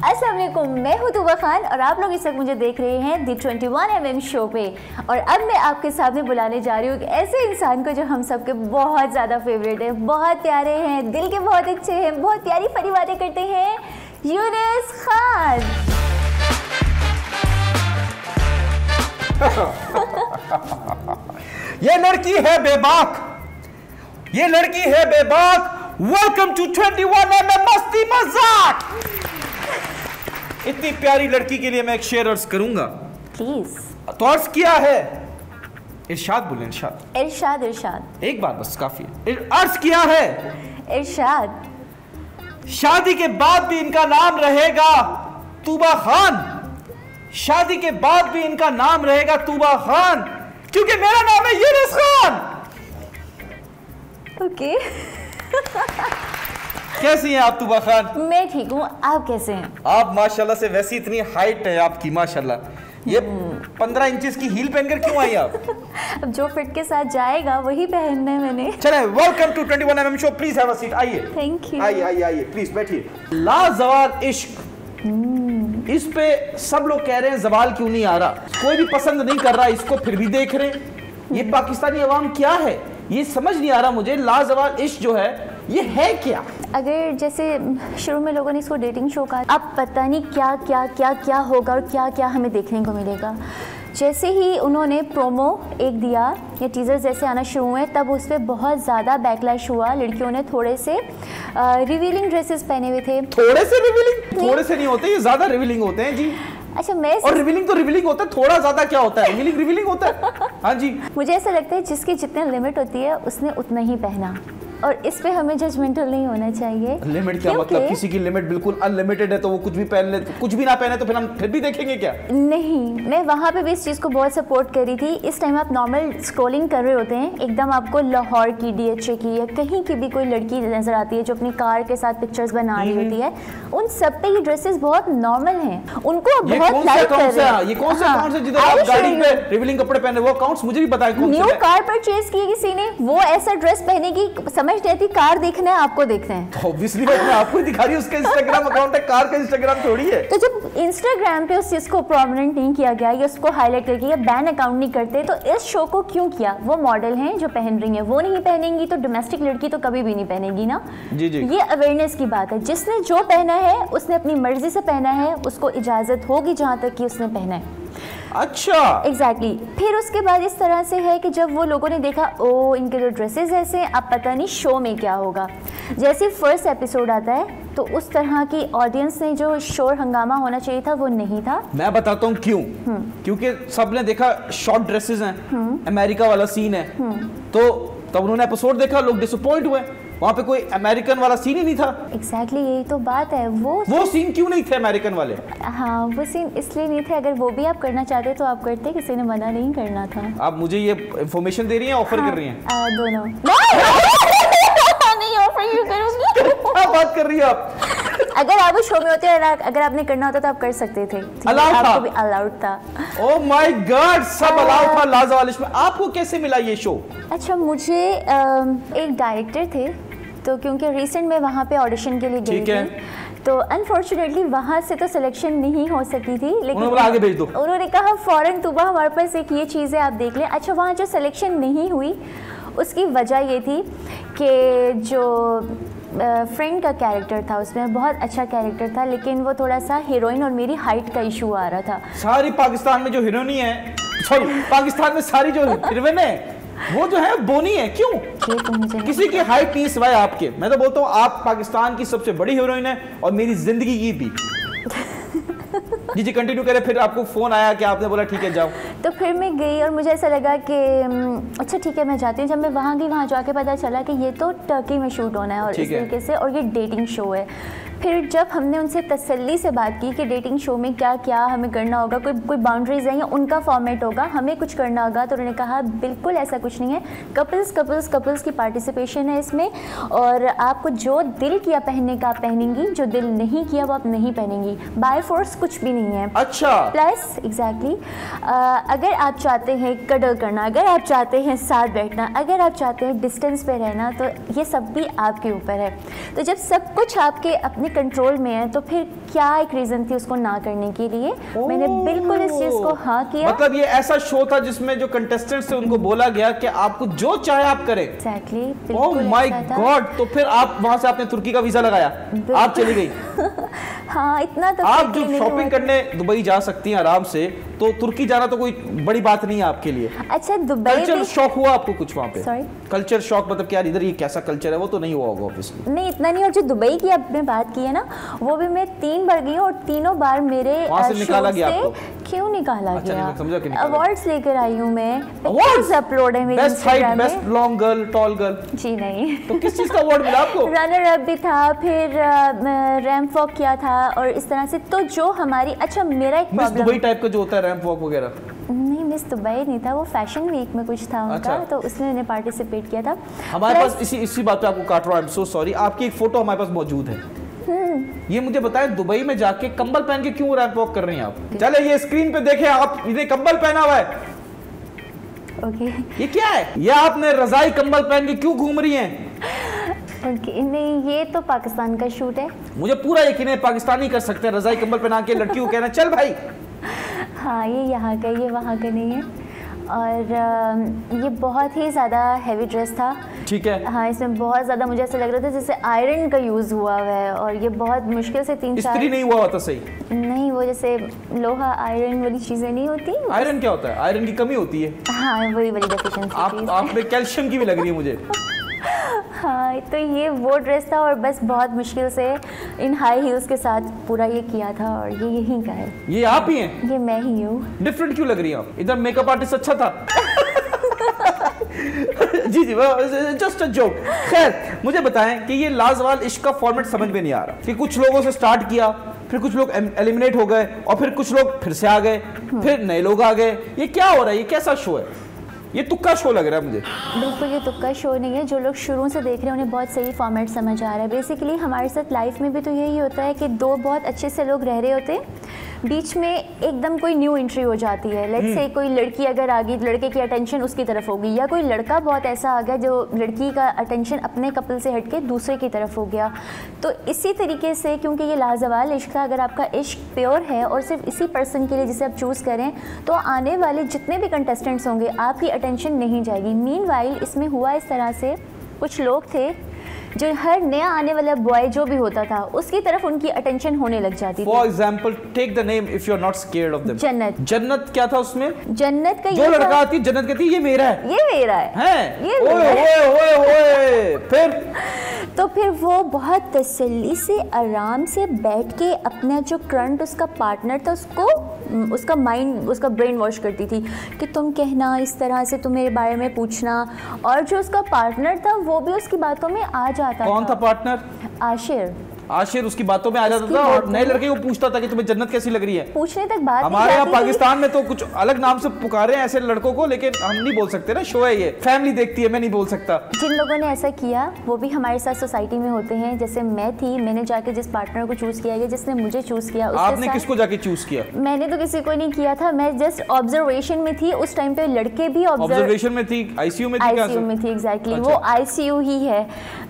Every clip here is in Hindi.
अस्सलाम वालेकुम, मैं हूं तुबा खान और आप लोग इस वक्त मुझे देख रहे हैं दी 21mm शो पे। और अब मैं आपके सामने बुलाने जा रही हूँ ऐसे इंसान को जो हम सबके बहुत ज़्यादा फेवरेट है, बहुत प्यारे हैं, दिल के बहुत अच्छे हैं, बहुत प्यारी फनी बातें करते हैं, यूनिस खान। ये लड़की है बेबाक, ये लड़की है बेबाक। वेलकम टू 21mm मस्ती मजाक। इतनी प्यारी लड़की के लिए मैं एक शेर अर्ज करूंगा प्लीज। तो अर्ज किया है, इरशाद बोले, इरशाद इरशाद इरशाद एक बार बस काफी है। अर्ज किया है इरशाद, शादी के बाद भी इनका नाम रहेगा तूबा खान, शादी के बाद भी इनका नाम रहेगा तूबा खान, क्योंकि मेरा नाम है यूनिस खान। ओके। कैसी हैं आप तूबा खान? मैं ठीक हूँ, आप कैसे हैं? आप माशाल्लाह से, वैसी इतनी हाइट है आपकी माशाल्लाह। ये 15 इंचेस की हील पहनकर क्यों आई आप? अब जो फिट के साथ जाएगा वही पहनना है मैंने। चले, welcome to 21mm show. Please have a seat. आइए, थैंक यू। आइए आइए आइए, प्लीज बैठिए। लाजवाब इश्क, इस पे सब लोग कह रहे हैं जवाल क्यों नहीं आ रहा, कोई भी पसंद नहीं कर रहा इसको, फिर भी देख रहे हैं। ये पाकिस्तानी अवाम क्या है, ये समझ नहीं आ रहा मुझे। लाजवाब इश्क जो है ये है क्या? अगर जैसे शुरू में लोगों ने इसको डेटिंग शो कहा, अब पता नहीं क्या क्या क्या क्या होगा और क्या क्या हमें देखने को मिलेगा। जैसे ही उन्होंने प्रोमो एक दिया या टीजर जैसे आना शुरू हुए, तब उस पर बहुत ज़्यादा बैकलैश हुआ। लड़कियों ने थोड़े से रिवीलिंग ड्रेसेस पहने हुए थे। थोड़े से रिवीलिंग? थोड़े से नहीं होते, ये ज़्यादा रिवीलिंग होते हैं जी। अच्छा, मैं और रिवीलिंग तो रिवीलिंग होता है, थोड़ा ज़्यादा क्या होता है? रिवीलिंग रिवीलिंग होता है। हाँ जी, मुझे ऐसा लगता है जिसकी जितनी लिमिट होती है उसने उतना ही पहना, और इस पे हमें जजमेंटल नहीं होना चाहिए। लिमिट क्या मतलब? किसी की लिमिट बिल्कुल अनलिमिटेड है तो वो कुछ भी पहन ले, कुछ भी ना पहने तो फिर हम फिर भी देखेंगे क्या? नहीं, मैं वहाँ पे भी इस चीज़ को बहुत सपोर्ट करी थी। इस टाइम आप नॉर्मल स्क्रॉलिंग कर रहे होते हैं, एकदम आपको लाहौर की, DHA की या कहीं की भी कोई लड़की नजर आती है जो अपनी कार के साथ पिक्चर्स बना रही होती है, उन सब पे ये ड्रेसेस बहुत नॉर्मल हैं, उनको बहुत लाइक कर रहे हैं। ये कौन सा अकाउंट है जिधर आप गाड़ी पे रिवीलिंग कपड़े पहने? वो अकाउंट्स मुझे भी बताएं कौन सा है। न्यू कार परचेज की किसी ने, वो ऐसा ड्रेस पहने की समझ नहीं आती, कार देखना है आपको, देखना है। ऑब्वियसली मैं आपको ही दिखा रही हूं, उसका इंस्टाग्राम अकाउंट है, कार का इंस्टाग्राम थोड़ी है। तो जब इंस्टाग्राम पे उस चीज को प्रोमिनेंट नहीं किया गया या उसको हाईलाइट करके या बैन अकाउंट नहीं करते, तो इस शो को क्यों किया? वो मॉडल हैं जो पहन रही हैं, वो नहीं पहनेंगी तो डोमेस्टिक लड़की तो कभी भी नहीं पहनेगी ना। जी जी, ये अवेयरनेस की बात है। जिसने जो पहना है उसने अपनी मर्जी से पहना है, उसको इजाजत होगी जहां तक कि उसने पहना है। अच्छा, एग्जैक्टली। फिर उसके बाद इस तरह से है कि जब वो लोगों ने देखा, ओ इनके जो ड्रेसेस ऐसे हैं, अब पता नहीं शो में क्या होगा। जैसे फर्स्ट एपिसोड आता है तो उस तरह की ऑडियंस ने जो शोर हंगामा होना चाहिए था वो नहीं था। मैं बताता हूँ क्यों। क्योंकि सबने देखा शॉर्ट ड्रेसेस हैं, अमेरिका वाला सीन है, तो तब उन्होंने एपिसोड देखा, लोग डिसअपॉइंट हुए। वहाँ पे कोई अमेरिकन वाला सीन ही नहीं था। एग्जैक्टली, यही तो बात है। वो सीन क्यों नहीं थे अमेरिकन वाले? हाँ, वो सीन इसलिए नहीं थे। अगर वो भी आप करना चाहते तो आप करते, किसी ने मना नहीं करना था। आप मुझे ये इंफॉर्मेशन दे रही हैं, ऑफर कर रही हैं? दोनों। नहीं, ऑफर क्यों करूंगी? क्या बात कर रही हैं आप? अगर आप शो में होते और अगर आपने करना होता तो आप कर सकते थे। आपको भी अलाउड था। ओह माय गॉड, सब अलाउड था लाजवालिश में। आपको कैसे मिला ये शो? अच्छा, मुझे एक डायरेक्टर थे, तो क्योंकि रिसेंट में वहाँ पे ऑडिशन के लिए गई थी, तो अनफॉर्चुनेटली वहाँ से तो सिलेक्शन नहीं हो सकी थी, लेकिन आगे भेज दो। उन्होंने कहा फौरन तुबा हमारे पास एक ये चीज़ है, आप देख लें। अच्छा, वहाँ जो सिलेक्शन नहीं हुई उसकी वजह ये थी कि जो फ्रेंड का कैरेक्टर था उसमें बहुत अच्छा कैरेक्टर था, लेकिन वो थोड़ा सा हीरोइन और मेरी हाइट का इशू आ रहा था। सारी पाकिस्तान में जो हीरोइनी है, सॉरी पाकिस्तान में सारी जो हीरोइन है वो जो है बोनी है। क्यों? तो मुझे किसी की हाइट नहीं सिवाय आपके। मैं तो बोलता हूँ आप पाकिस्तान की सबसे बड़ी हीरोइन है और मेरी जिंदगी की भी। जी जी, कंटिन्यू करें। फिर आपको फोन आया कि आपने बोला ठीक है जाओ? तो फिर मैं गई और मुझे ऐसा लगा कि अच्छा ठीक है मैं जाती हूँ। जब मैं वहाँ गई, वहाँ जाके पता चला कि ये तो टर्की में शूट होना है और इस तरीके से, और ये डेटिंग शो है। फिर जब हमने उनसे तसल्ली से बात की कि डेटिंग शो में क्या क्या हमें करना होगा, कोई बाउंड्रीज है या उनका फॉर्मेट होगा, हमें कुछ करना होगा, तो उन्होंने कहा बिल्कुल ऐसा कुछ नहीं है, कपल्स की पार्टिसिपेशन है इसमें, और आपको जो दिल किया पहनने का आप पहनेंगी, जो दिल नहीं किया वो आप नहीं पहनेंगी। बाय फोर्स कुछ भी नहीं है। अच्छा, प्लस एग्जैक्टली अगर आप चाहते हैं कडल करना, अगर आप चाहते हैं साथ बैठना, अगर आप चाहते हैं डिस्टेंस पे रहना, तो ये सब भी आपके ऊपर है। तो जब सब कुछ आपके अपने कंट्रोल में है, तो फिर क्या एक रीजन थी उसको ना करने के लिए। मैंने बिल्कुल इस चीज को हाँ किया। मतलब ये ऐसा शो था जिसमें जो कंटेस्टेंट्स थे उनको बोला गया कि आपको जो चाहे आप करें। एग्जैक्टली। Oh my God. तो फिर आप वहां से आपने तुर्की का वीजा लगाया, आप चली गई। हाँ, इतना तो आप जो शॉपिंग करने दुबई जा सकती हैं आराम से, तो तुर्की जाना तो कोई बड़ी बात नहीं है आपके लिए। अच्छा, दुबई कल्चर शॉक हुआ आपको कुछ वहाँ पे? सॉरी, कल्चर शॉक मतलब क्या, इधर ये कैसा कल्चर है, वो तो नहीं हुआ होगा ऑब्वियसली। नहीं, इतना नहीं। और जो दुबई की आपने बात की है ना, वो भी मैं 3 बार गई हूँ और तीनों बार मेरे निकाला गया आपको। क्यों निकाला गया? अवार्ड्स लेकर आई हूँ मैं। अवार्ड्स अपलोड है मेरे इंस्टाग्राम में। Best long girl, tall girl. जी नहीं। तो किस चीज का अवार्ड मिला आपको? रनर अप भी था, फिर रैंप वॉक किया था और इस तरह से। तो जो हमारी, अच्छा मेरा एक मिस दुबई टाइप का जो होता है रैंप वॉक वगैरह? नहीं, मिस दुबई नहीं था, वो फैशन वीक में कुछ था उनका। अच्छा। तो उसमें मैंने पार्टिसिपेट किया था। हमारे पास इसी बात पे आपको काट रहा हूं, आई एम सो सॉरी, आपकी एक फोटो हमारे पास मौजूद है। ये मुझे बताएं, दुबई में जाके कंबल पहन के क्यों रैंप वॉक कर रही हैं आप? चले ये स्क्रीन पे देखें, आप इन्हें कंबल पहना हुआ है। ओके। ये क्या है? ये आपने रजाई कंबल पहन के क्यों घूम रही हैं? ओके, नहीं, ये तो पाकिस्तान का शूट है। मुझे पूरा यकीन है पाकिस्तानी कर सकते हैं, रजाई कंबल पहना के लड़की को कहना चल भाई। हाँ, ये यहाँ का, ये वहाँ का नहीं है। और ये बहुत ही ज़्यादा हैवी ड्रेस था। ठीक है। हाँ, इसमें बहुत ज़्यादा मुझे ऐसा लग रहा था जैसे आयरन का यूज़ हुआ हुआ है, और ये बहुत मुश्किल से 3-4 इस्त्री नहीं हुआ होता सही? नहीं, वो जैसे लोहा आयरन वाली चीज़ें नहीं होती। आयरन क्या होता है? आयरन की कमी होती है। हाँ, वही वाली डेफिशिएंसी। आप में कैल्शियम की भी लग रही है मुझे। हाँ, तो ये वो ड्रेस था और बस बहुत मुश्किल से इन हाई हील्स के साथ पूरा ये किया था, और ये यहीं का है। ये आप ही हैं? ये मैं ही हूँ। डिफरेंट क्यों लग रही हैं आप? इधर मेकअप आर्टिस्ट अच्छा था। जी जी, जस्ट अ जोक। खैर, मुझे बताएं कि ये लाजवाल इश्क का फॉर्मेट समझ में नहीं आ रहा कि कुछ लोगों से स्टार्ट किया, फिर कुछ लोग एलिमिनेट हो गए, और फिर कुछ लोग फिर से आ गए, फिर नए लोग आ गए। ये क्या हो रहा है? ये कैसा शो है? ये तुक्का शो लग रहा है मुझे। बिल्कुल, ये तुक्का शो नहीं है। जो लोग शुरू से देख रहे हैं उन्हें बहुत सही फॉर्मेट समझ आ रहा है। बेसिकली हमारे साथ लाइफ में भी तो यही होता है कि 2 बहुत अच्छे से लोग रह रहे होते हैं, बीच में एकदम कोई न्यू एंट्री हो जाती है। लेट्स से कोई लड़की अगर आ गई, लड़के की अटेंशन उसकी तरफ होगी, या कोई लड़का बहुत ऐसा आ गया जो लड़की का अटेंशन अपने कपल से हटके दूसरे की तरफ हो गया। तो इसी तरीके से, क्योंकि ये लाजवाल इश्क था, अगर आपका इश्क प्योर है और सिर्फ इसी पर्सन के लिए जिसे आप चूज़ करें, तो आने वाले जितने भी कंटेस्टेंट्स होंगे आपकी अटेंशन नहीं जाएगी। मीनवाइल इसमें हुआ इस तरह से, कुछ लोग थे जो हर नया आने वाला बॉय जो भी होता था उसकी तरफ उनकी अटेंशन होने लग जाती थी। For example, take the name if you are not scared of them. Jannat. Jannat क्या था उसमें? जन्नत का जो लड़का आती है जन्नत कहती है ये मेरा है, ये मेरा है, ये ओए फिर तो फिर वो बहुत तसल्ली से आराम से बैठ के अपना जो करंट उसका पार्टनर था उसका माइंड, उसका ब्रेन वॉश करती थी कि तुम कहना इस तरह से, तुम मेरे बारे में पूछना। और जो उसका पार्टनर था वो भी उसकी बातों में आ जाता था। कौन था पार्टनर? आशिर उसकी बातों में आ जाता था और नए लड़के को पूछता था कि तुम्हें जन्नत कैसी लग रही है। पूछने तक बात हमारे यहाँ पाकिस्तान में तो कुछ अलग नाम से पुकारे हैं ऐसे लड़कों को, लेकिन हम नहीं बोल सकते ना, शो है ये, फैमिली देखती है, मैं नहीं बोल सकता। जिन लोगों ने ऐसा किया वो भी हमारे साथ सोसाइटी में होते हैं। जैसे मैं थी, मैंने जाके जिस पार्टनर को चूज किया, जिसने मुझे चूज किया। आपने किसको जाके चूज किया? मैंने तो किसी को नहीं किया था, मैं जस्ट ऑब्जर्वेशन में थी उस टाइम पे। लड़के भी ऑब्जर्वेशन में थी, आईसीयू में थी? आईसीयू में थी, एग्जैक्टली। वो आईसीयू ही है।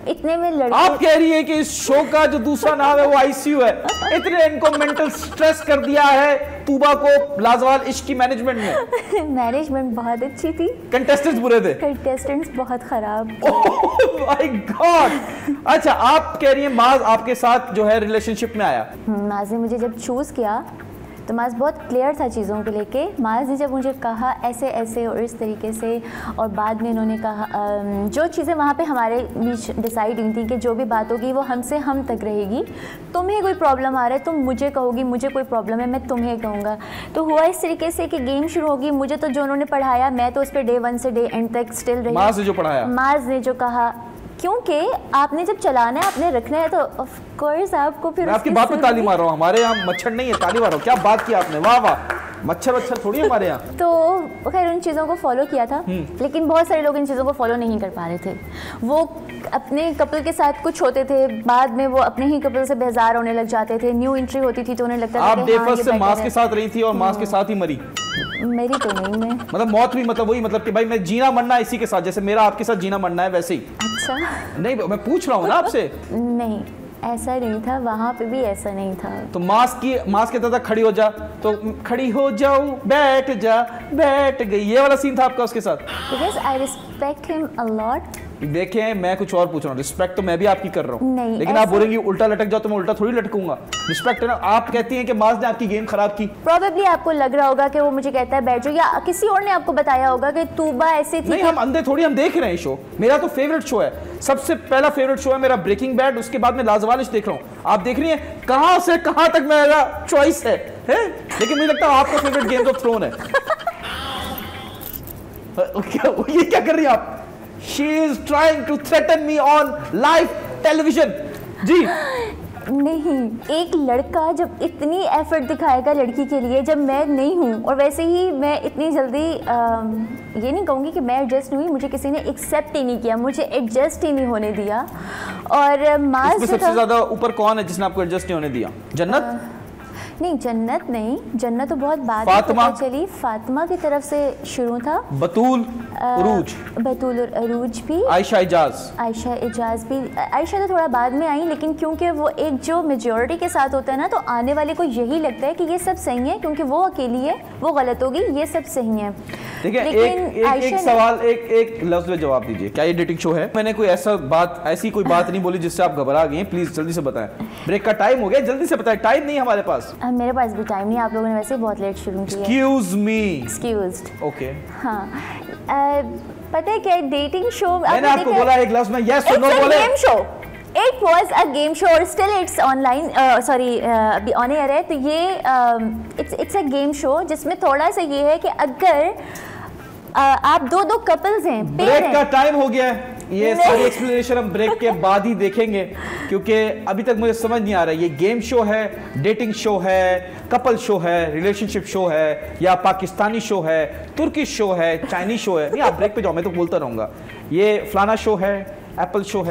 इतने में लड़के, आप कह रही है कि इस शो का जो दूसरा नाम है वो आईसीयू है? इतने इनको मेंटल स्ट्रेस कर दिया है तूबा को लाजवाल इश्क की मैनेजमेंट में। मैनेजमेंट बहुत अच्छी थी, कंटेस्टेंट्स बुरे थे, कंटेस्टेंट्स बहुत खराब। ओह माय गॉड। अच्छा, आप कह रही हैं माज आपके साथ जो है रिलेशनशिप में आया? माज ने मुझे जब चूज किया तो माज बहुत क्लियर था चीज़ों को लेके। माज ने जब मुझे कहा ऐसे ऐसे और इस तरीके से, और बाद में इन्होंने कहा जो चीज़ें वहाँ पे हमारे बीच डिसाइड हुई थी कि जो भी बात होगी वो हमसे हम तक रहेगी। तुम्हें कोई प्रॉब्लम आ रहा है तुम मुझे कहोगी, मुझे कोई प्रॉब्लम है मैं तुम्हें कहूँगा। तो हुआ इस तरीके से कि गेम शुरू होगी। मुझे तो जो उन्होंने पढ़ाया मैं तो उस पर डे 1 से डे एंड तक स्टिल रही। माज ने जो पढ़ाया, माज ने जो कहा, क्योंकि आपने जब चलाना है, आपने रखना है, तो ऑफ कोर्स आपको फिर मैं आपकी बात पे ताली मार रहा हूँ। हमारे यहाँ मच्छर नहीं है, ताली मार रहा हूँ। क्या बात की आपने, वाह वाह, मच्छर थोड़ी है हमारे यहाँ। तो खैर उन चीज़ों को फॉलो किया था, लेकिन बहुत सारे लोग इन चीज़ों को फॉलो नहीं कर पा रहे थे। वो अपने कपल के साथ कुछ होते थे, बाद में वो अपने ही कपल से बेजार होने लग जाते थे। न्यू एंट्री होती थी तो उन्हें लगता था आप डे फर्स्ट से मास के साथ रही थी और मास के साथ ही मरी? मेरी तो नहीं, मैं मतलब मौत भी, मतलब वही, मतलब कि भाई मैं जीना मरना इसी के साथ, जैसे मेरा आपके साथ जीना मरना है वैसे ही। अच्छा नहीं, मैं पूछ रहा हूँ ना आपसे। नहीं, ऐसा नहीं था, वहाँ पे भी ऐसा नहीं था। तो मास्क कहता था खड़ी हो जा, तो खड़ी हो जाऊं, बैठ जा, बैठ गई, ये वाला सीन था आपका उसके साथ? Because I respect him a lot. देखें, मैं कुछ और पूछ रहा हूँ, रिस्पेक्ट तो मैं भी आपकी कर रहा हूँ, नहीं, लेकिन आप बोलेंगे उल्टा लटक जाओ तो मैं उल्टा थोड़ी लटकूंगा। रिस्पेक्ट है ना। आप कहती हैं कि मास ने आपकी गेम खराब की। Probably आपको लग रहा होगा कि वो मुझे कहता है बैठ जाओ, या किसी और ने आपको बताया होगा कि तूबा ऐसी थी। नहीं, हम अंधे थोड़ी, हम देख रहे हैं शो। मेरा तो फेवरेट शो है, सबसे पहला फेवरेट शो है मेरा ब्रेकिंग बैड, उसके बाद मैं लाजवाब इश्क देख रहा हूँ। आप देख रही हैं कहां से कहां तक मेरा चॉइस है? लेकिन मुझे लगता है आपका फेवरेट गेम ऑफ थ्रोन है। ये क्या कर रही हैं आप? She is trying to threaten me on live television. जी नहीं, एक लड़का जब इतनी एफर्ट दिखाएगा लड़की के लिए, जब मैं नहीं हूँ, और वैसे ही मैं इतनी जल्दी ये नहीं कहूँगी कि मैं एडजस्ट हुई, मुझे किसी ने एक्सेप्ट ही नहीं किया, मुझे एडजस्ट ही नहीं होने दिया। और मास सबसे ज्यादा ऊपर कौन है जिसने आपको एडजस्ट नहीं होने दिया? जन्नत? नहीं, जन्नत नहीं, जन्नत तो बहुत बाद में पता चली। फातिमा की तरफ से शुरू था। बतूल, उरूज, बतूल और अरूज भी, आयशा इजाज, आयशा इजाज भी। आयशा तो थोड़ा बाद में आई, लेकिन क्योंकि वो एक जो मेजॉरिटी के साथ होता है ना, तो आने वाले को यही लगता है कि ये सब सही है, क्योंकि वो अकेली है, वो गलत होगी, ये सब सही है। देखिए, एक सवाल, एक लफ्ज में जवाब दीजिए, क्या ये डेटिंग शो है? मैंने कोई ऐसी कोई बात नहीं बोली जिससे आप घबरा गए, प्लीज जल्दी से बताएं। ब्रेक का टाइम हो गया, जल्दी से बताएं, टाइम नहीं हमारे पास। मेरे पास भी टाइम नहीं, आप लोगों ने वैसे बहुत लेट शुरू किया। Excuse me. एक्सक्यूज्ड। ओके। हाँ, पता है क्या डेटिंग शो, मैंने आपको बोला एक लफ्ज में यस और नो बोले। Game show, it was a game show, और स्टिल इट्स ऑनलाइन, सॉरी अभी ऑन एयर है। तो ये इट्स अ गेम शो जिसमें थोड़ा सा ये है कि अगर आप दो कपल्स हैं, ब्रेक का टाइम हो गया है, ये सारी एक्सप्लेनेशन हम ब्रेक के बाद ही देखेंगे, क्योंकि अभी तक मुझे समझ नहीं आ रहा है ये गेम शो है, डेटिंग शो है, कपल शो है, रिलेशनशिप शो है, या पाकिस्तानी शो है, तुर्किश शो है, चाइनीज शो है। नहीं, आप ब्रेक पे जाओ, मैं तो बोलता रहूंगा। ये फलाना शो है, एप्पल शो है।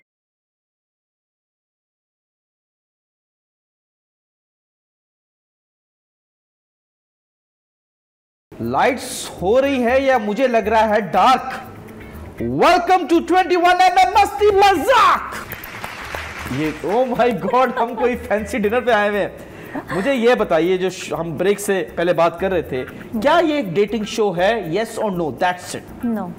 लाइट्स हो रही है या मुझे लग रहा है डार्क? वेलकम टू 21 मस्ती मजाक। ये ओ माय गॉड, हम कोई फैंसी डिनर पे आए हुए हैं। मुझे ये बताइए, जो हम ब्रेक से पहले बात कर रहे थे, क्या ये एक डेटिंग शो है? यस और no, that's it. No.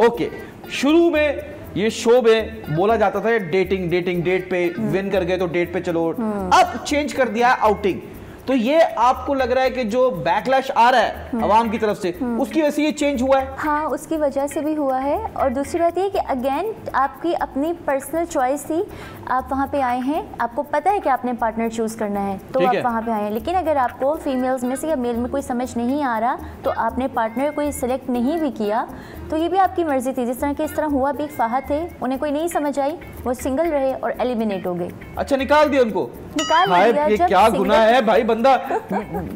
Okay, शुरू में ये शो में बोला जाता था डेटिंग डेट पे विन कर गए तो डेट पे चलो, अब चेंज कर दिया आउटिंग। तो ये आपको लग रहा है कि जो बैकलैश आ रहा है अवाम की तरफ से, उसकी वजह से ये चेंज हुआ है? हाँ, उसकी वजह से भी हुआ है। और दूसरी बात ये कि अगेन आपकी अपनी पर्सनल चॉइस थी, आप वहाँ पे आए हैं, आपको पता है कि आपने पार्टनर चूज करना है, तो आप वहाँ पे आए हैं। लेकिन अगर आपको फीमेल्स में से या मेल में कोई समझ नहीं आ रहा, तो आपने पार्टनर कोई सिलेक्ट नहीं भी किया, तो ये भी आपकी मर्जी थी। जिस तरह के इस तरह हुआ भी, फाहद थे, उन्हें कोई नहीं समझ आई, वो सिंगल रहे और एलिमिनेट हो गए। अच्छा, निकाल दिया उनको? निकाल दिया। ये क्या गुनाह है भाई? बंदा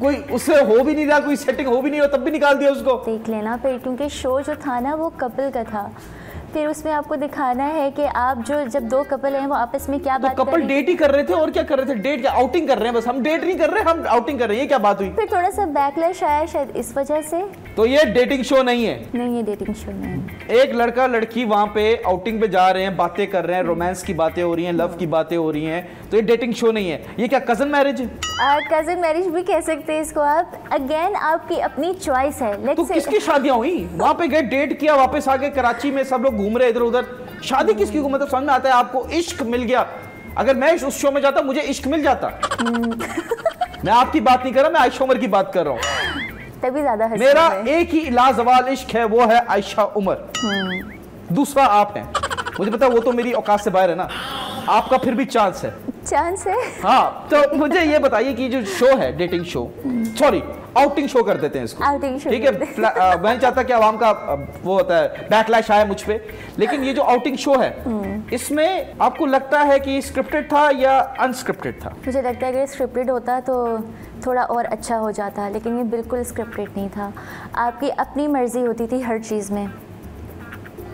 कोई उससे हो भी नहीं रहा, कोई सेटिंग हो भी नहीं रहा, तब भी निकाल दिया उसको। देख लेना फिर, क्योंकि शो जो था ना वो कपल का था, फिर उसमें आपको दिखाना है कि आप जब दो कपल हैं वो आपस में क्या बात कर रहे हैं। कपल डेट ही कर रहे थे, और क्या कर रहे थे? डेट क्या, आउटिंग कर रहे हैं बस। हम डेट नहीं कर रहे, हम आउटिंग कर रहे हैं। ये क्या बात हुई? फिर थोड़ा सा बैकलैश आया शायद इस वजह से। तो ये डेटिंग शो नहीं है? नहीं, ये डेटिंग शो नहीं है। एक लड़का लड़की वहां पे आउटिंग पे जा रहे हैं, बातें कर रहे हैं, रोमांस की बातें हो रही हैं, लव की बातें हो रही हैं, तो ये डेटिंग शो नहीं है। ये क्या कजन मैरिज है? कजन मैरिज भी कह सकते हैं इसको आप। अगेन आपकी अपनी चॉइस है। तो किसकी शादियां हुई? वहां पे गए, डेट किया, वापस आ गए, कराची में सब लोग घूम रहे इधर उधर, शादी किसकी? मतलब समझ में आता है आपको? इश्क मिल गया। अगर मैं उस शो में जाता मुझे इश्क मिल जाता। मैं आपकी बात नहीं कर रहा, मैं आयशा उमर की बात कर रहा हूँ। तभी ज्यादा मेरा एक ही लाजवाब इश्क है, वो है आयशा उमर। दूसरा आप हैं, मुझे पता है वो तो मेरी औकात से बाहर है ना, आपका फिर भी चांस है। चांस है? हाँ, तो मुझे ये बताइए कि जो शो है dating show, sorry outing show कर देते हैं इसको, आउटिंग शो, ठीक है? मैं नहीं चाहता कि आवाम का वो होता है बैकलैश आए मुझ पे, लेकिन ये जो आउटिंग शो है, इसमें आपको लगता है कि स्क्रिप्टेड था या अनस्क्रिप्टेड था? मुझे लगता है कि स्क्रिप्टेड होता तो थोड़ा और अच्छा हो जाता, लेकिन ये बिल्कुल स्क्रिप्टेड नहीं था। आपकी अपनी मर्जी होती थी हर चीज़ में।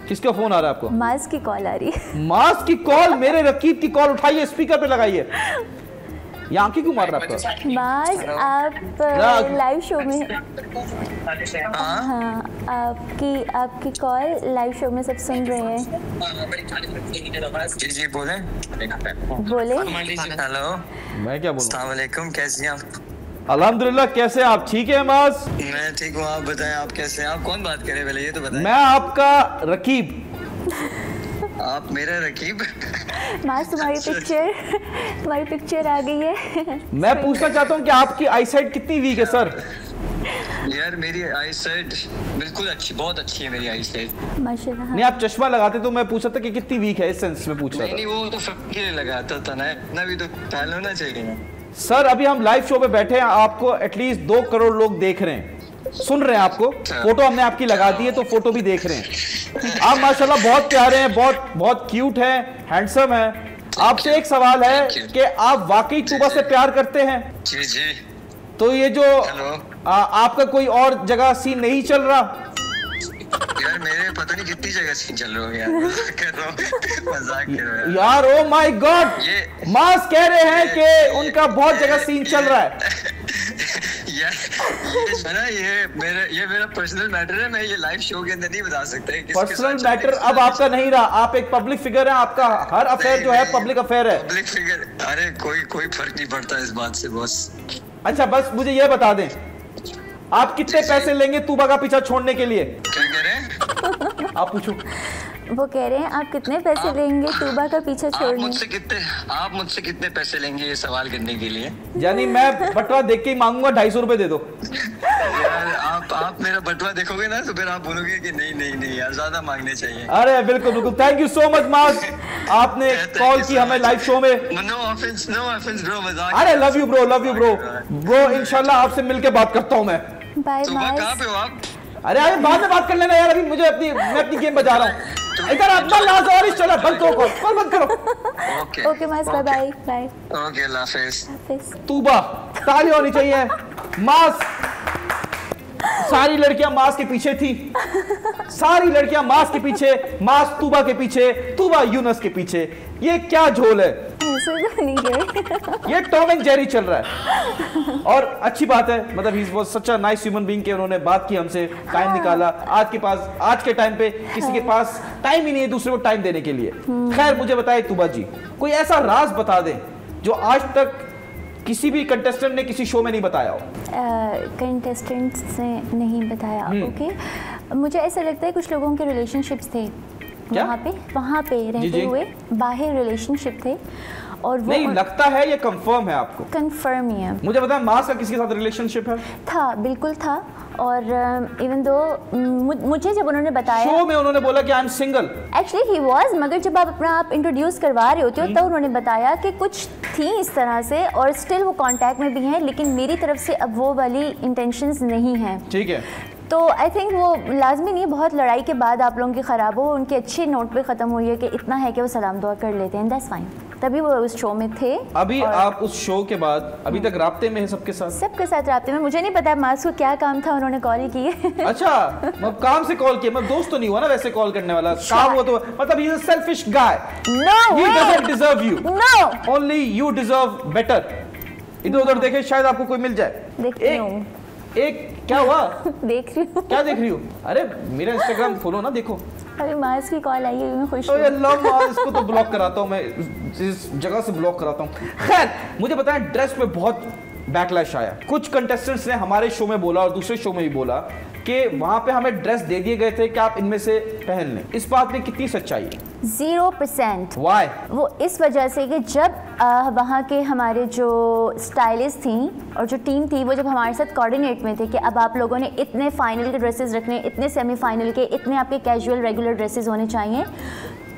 किसका फोन आ रहा है आपको? मास की कॉल आ रही है। मास की कॉल? मेरे रकीब की कॉल उठाइए, स्पीकर पे लगाइए। ये आंखें क्यों मार रहा है आपका? मास, आप लाइव शो में? हाँ, आपकी कॉल लाइव शो में सब सुन रहे हैं। जी बोले। हेलो, मैं क्या बोलूं? अस्सलाम वालेकुम, कैसी हैं आप? अल्हम्दुलिल्लाह, कैसे आप? ठीक है माज? मैं ठीक हूँ, आप बताएं आप कैसे हैं? आप कौन बात कर रहे हैं पहले ये तो बताएं। मैं आपका रकीब। आप मेरा रकीब? माज तुम्हारी पिक्चर आ गई है। मैं पूछना चाहता हूँ कि आपकी आईसाइट कितनी वीक है सर? यार मेरी आईसाइट बिल्कुल अच्छी, बहुत अच्छी है मेरी आईसाइट माशाल्लाह। नहीं, आप चश्मा लगाते तो मैं पूछा था कि कितनी वीक है, इस सेंस में पूछ रहा था। नहीं वो तो सबके लिए लगाता था ना, इतना भी तो ख्याल होना चाहिए ना। सर अभी हम लाइव शो पे बैठे हैं, आपको एटलीस्ट 2 करोड़ लोग देख रहे हैं, सुन रहे हैं आपको। फोटो हमने आपकी लगा दी है तो फोटो भी देख रहे हैं। आप माशाल्लाह बहुत प्यारे हैं, बहुत क्यूट हैं, हैंडसम हैं। आपसे एक सवाल है कि आप वाकई तूबा से प्यार करते हैं? जी जी। तो ये जो आपका कोई और जगह सीन नहीं चल रहा? यार मेरे पता नहीं कितनी जगह सीन चल रहा है यार। मजाक कर रहा है यार। ओ माय गॉड, मास कह रहे हैं कि उनका बहुत जगह सीन चल रहा है। ये मेरा पर्सनल मैटर है, मैं ये लाइव शो के अंदर नहीं बता सकता। पर्सनल मैटर अब आपका नहीं रहा, आप एक पब्लिक फिगर है, आपका हर अफेयर जो है पब्लिक अफेयर है। Public figure? अरे कोई फर्क नहीं पड़ता इस बात से बॉस। अच्छा बस मुझे ये बता दें, आप कितने पैसे लेंगे तूबा का पीछा छोड़ने के लिए? क्या कह रहे हैं? आप पूछो। वो कह रहे हैं आप कितने पैसे लेंगे तूबा का पीछा छोड़ने? आप मुझसे कितने पैसे लेंगे ये सवाल करने के लिए? यानी मैं बटवा देख के ही मांगूंगा 250 रुपए दे दो। यार आप मेरा बटवा देखोगे ना तो फिर आप बोलोगे कि नहीं यार ज्यादा मांगने चाहिए। अरे बिल्कुल। थैंक यू सो मच माज, आपने कॉल की हमें लाइव शो में। नो ऑफेंस ब्रो, मजाक। अरे लव यू ब्रो। इंशाल्लाह आपसे मिलके बात करता हूँ मैं। Bye bye. कहाँ पे हो आप? अरे बाद में बात कर लेना यार, अभी मैं अपनी गेम बजा रहा हूँ। इधर अपना लाजवारिस चला, बंद करो। ओके माज, बाय। ओके, अल्लाह हाफिज। तूबा ताली होनी चाहिए। मास, सारी लड़कियां मास के पीछे थी, सारी लड़कियां मास के पीछे, मास तूबा के पीछे, तूबा यूनस के पीछे। ये क्या झोल है? ये टॉम एंड जेरी चल रहा है। और अच्छी बात है, मतलब he was such a nice human being के उन्होंने बात की हमसे, टाइम निकाला। आज के टाइम पे किसी के पास टाइम ही नहीं है दूसरे को टाइम देने के लिए। खैर मुझे बताए तूबा जी, कोई ऐसा राज बता दें जो आज तक किसी भी कंटेस्टेंट ने किसी शो में नहीं बताया हो। कंटेस्टेंट से नहीं बताया। ओके, मुझे ऐसा लगता है कुछ लोगों के रिलेशनशिप्स थे वहाँ पे रहते हुए, बाहर रिलेशनशिप थे और वो नहीं लगता है, ये कंफर्म है आपको? कंफर्म ही है। मुझे पता है मास का किसी के साथ रिलेशनशिप है? था, बिल्कुल था। और इवन दो मुझे जब उन्होंने बताया शो में, उन्होंने बोला कि I am single. Actually he was, मगर जब आप इंट्रोड्यूस करवा रहे होते हो तब उन्होंने बताया कि कुछ थी इस तरह से और स्टिल वो कांटेक्ट में भी हैं, लेकिन मेरी तरफ से अब वो वाली इंटेंशंस नहीं हैं। ठीक है। तो आई थिंक वो लाजमी नहीं, बहुत लड़ाई के बाद आप लोगों की ख़राब हो, उनके अच्छे नोट पे ख़त्म हुई है कि इतना है कि वो सलाम दुआ कर लेते हैं, दैट्स फाइन। तभी वो उस शो में थे। अभी आप उस शो के बाद अभी तक राब्ते में हैं सबके साथ? सबके साथ राब्ते में। मुझे नहीं पता मास को क्या काम था, उन्होंने कॉल की है। अच्छा, मैं काम से कॉल किया, मैं दोस्त तो नहीं हुआ ना वैसे कॉल करने वाला। काम हुआ तो मतलब he is a selfish guy. No, he doesn't deserve you. No, only you deserve better. इधर उधर देखे, शायद आपको कोई मिल जाए। देखती हूं। एक क्या हुआ? देख रही हूँ। क्या देख रही हो? अरे मेरा इंस्टाग्राम खोलो ना, देखो। अरे मास की कॉल आई है, मैं खुश हूँ। इसको तो ब्लॉक कराता हूँ मैं, इस जगह से ब्लॉक कराता हूँ। खैर मुझे बताएं, ड्रेस पे बहुत बैकलैश आया। कुछ कंटेस्टेंट्स ने हमारे शो में बोला और दूसरे शो में भी बोला कि वहां पे हमें ड्रेस दे दिए गए थे कि आप इनमें से पहन लें। इस बात में कितनी सच्चाई है? 0%। Why? वो इस वजह से कि जब वहाँ के हमारे जो स्टाइलिस्ट थी और जो टीम थी वो जब हमारे साथ कोऑर्डिनेट में थे कि अब आप लोगों ने इतने फाइनल के ड्रेसेस रखने, इतने सेमीफाइनल के, इतने आपके कैजुअल रेगुलर ड्रेसेस होने चाहिए,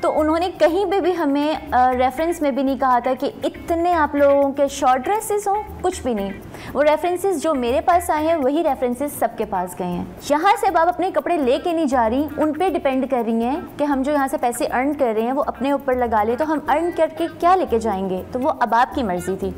तो उन्होंने कहीं पे भी हमें रेफरेंस में भी नहीं कहा था कि इतने आप लोगों के शॉर्ट ड्रेसेस हों, कुछ भी नहीं। वो रेफरेंसेस जो मेरे पास आए हैं वही रेफरेंसेस सबके पास गए हैं। यहाँ से अब आप अपने कपड़े लेके नहीं जा रही, उन पे डिपेंड कर रही हैं कि हम जो यहाँ से पैसे अर्न कर रहे हैं वो अपने ऊपर लगा ले, तो हम अर्न करके क्या लेके जाएंगे, तो वो अब आपकी मर्जी थी।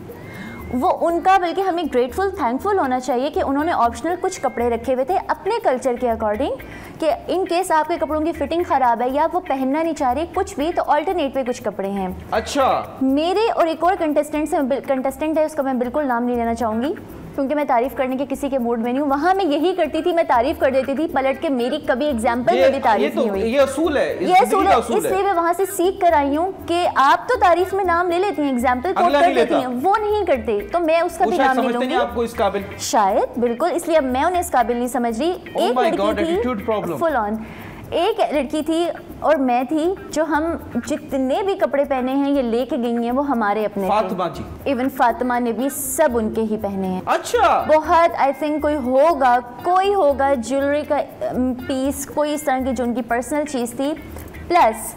वो उनका, बल्कि हमें ग्रेटफुल थैंकफुल होना चाहिए कि उन्होंने ऑप्शनल कुछ कपड़े रखे हुए थे अपने कल्चर के अकॉर्डिंग कि इन केस आपके कपड़ों की फिटिंग ख़राब है या वो पहनना नहीं चाह रहे कुछ भी, तो ऑल्टरनेट पे कुछ कपड़े हैं। अच्छा। मेरे और एक और कंटेस्टेंट है, उसका मैं बिल्कुल नाम नहीं लेना चाहूँगी, क्योंकि मैं तारीफ करने के किसी के मूड में नहीं हूँ। वहाँ मैं यही करती थी, मैं तारीफ कर देती थी पलट के, मेरी कभी एग्जाम्पल में भी तारीफ नहीं हुई। ये असूल है, ये असूल है, इसलिए मैं वहाँ से सीख कर आई हूँ कि आप तो तारीफ में नाम ले लेती हैं, एग्जाम्पल कोट कर देती हैं, वो नहीं करते, तो मैं उसका भी नाम नहीं लूंगी। आपको इस काबिल शायद, बिल्कुल, इसलिए अब मैं उन्हें इस काबिल नहीं समझ रही। एक लड़की थी फुल ऑन, एक लड़की थी और मैं थी जो हम जितने भी कपड़े पहने हैं ये लेके गई हैं वो हमारे अपने फातिमा जी, इवन फातिमा ने भी सब उनके ही पहने हैं। अच्छा, बहुत आई थिंक कोई होगा ज्वेलरी का पीस, कोई इस तरह की जो उनकी पर्सनल चीज़ थी। प्लस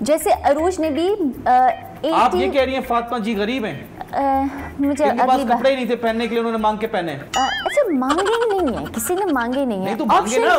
जैसे अरूज ने भी आप ये कह रही हैं फातिमा जी गरीब हैं? मुझे पास कपड़े ही नहीं थे पहनने के लिए, उन्होंने मांग के पहने। अच्छा, मांगे ही नहीं है, किसी ने मांगे नहीं है, तो मांगे ना,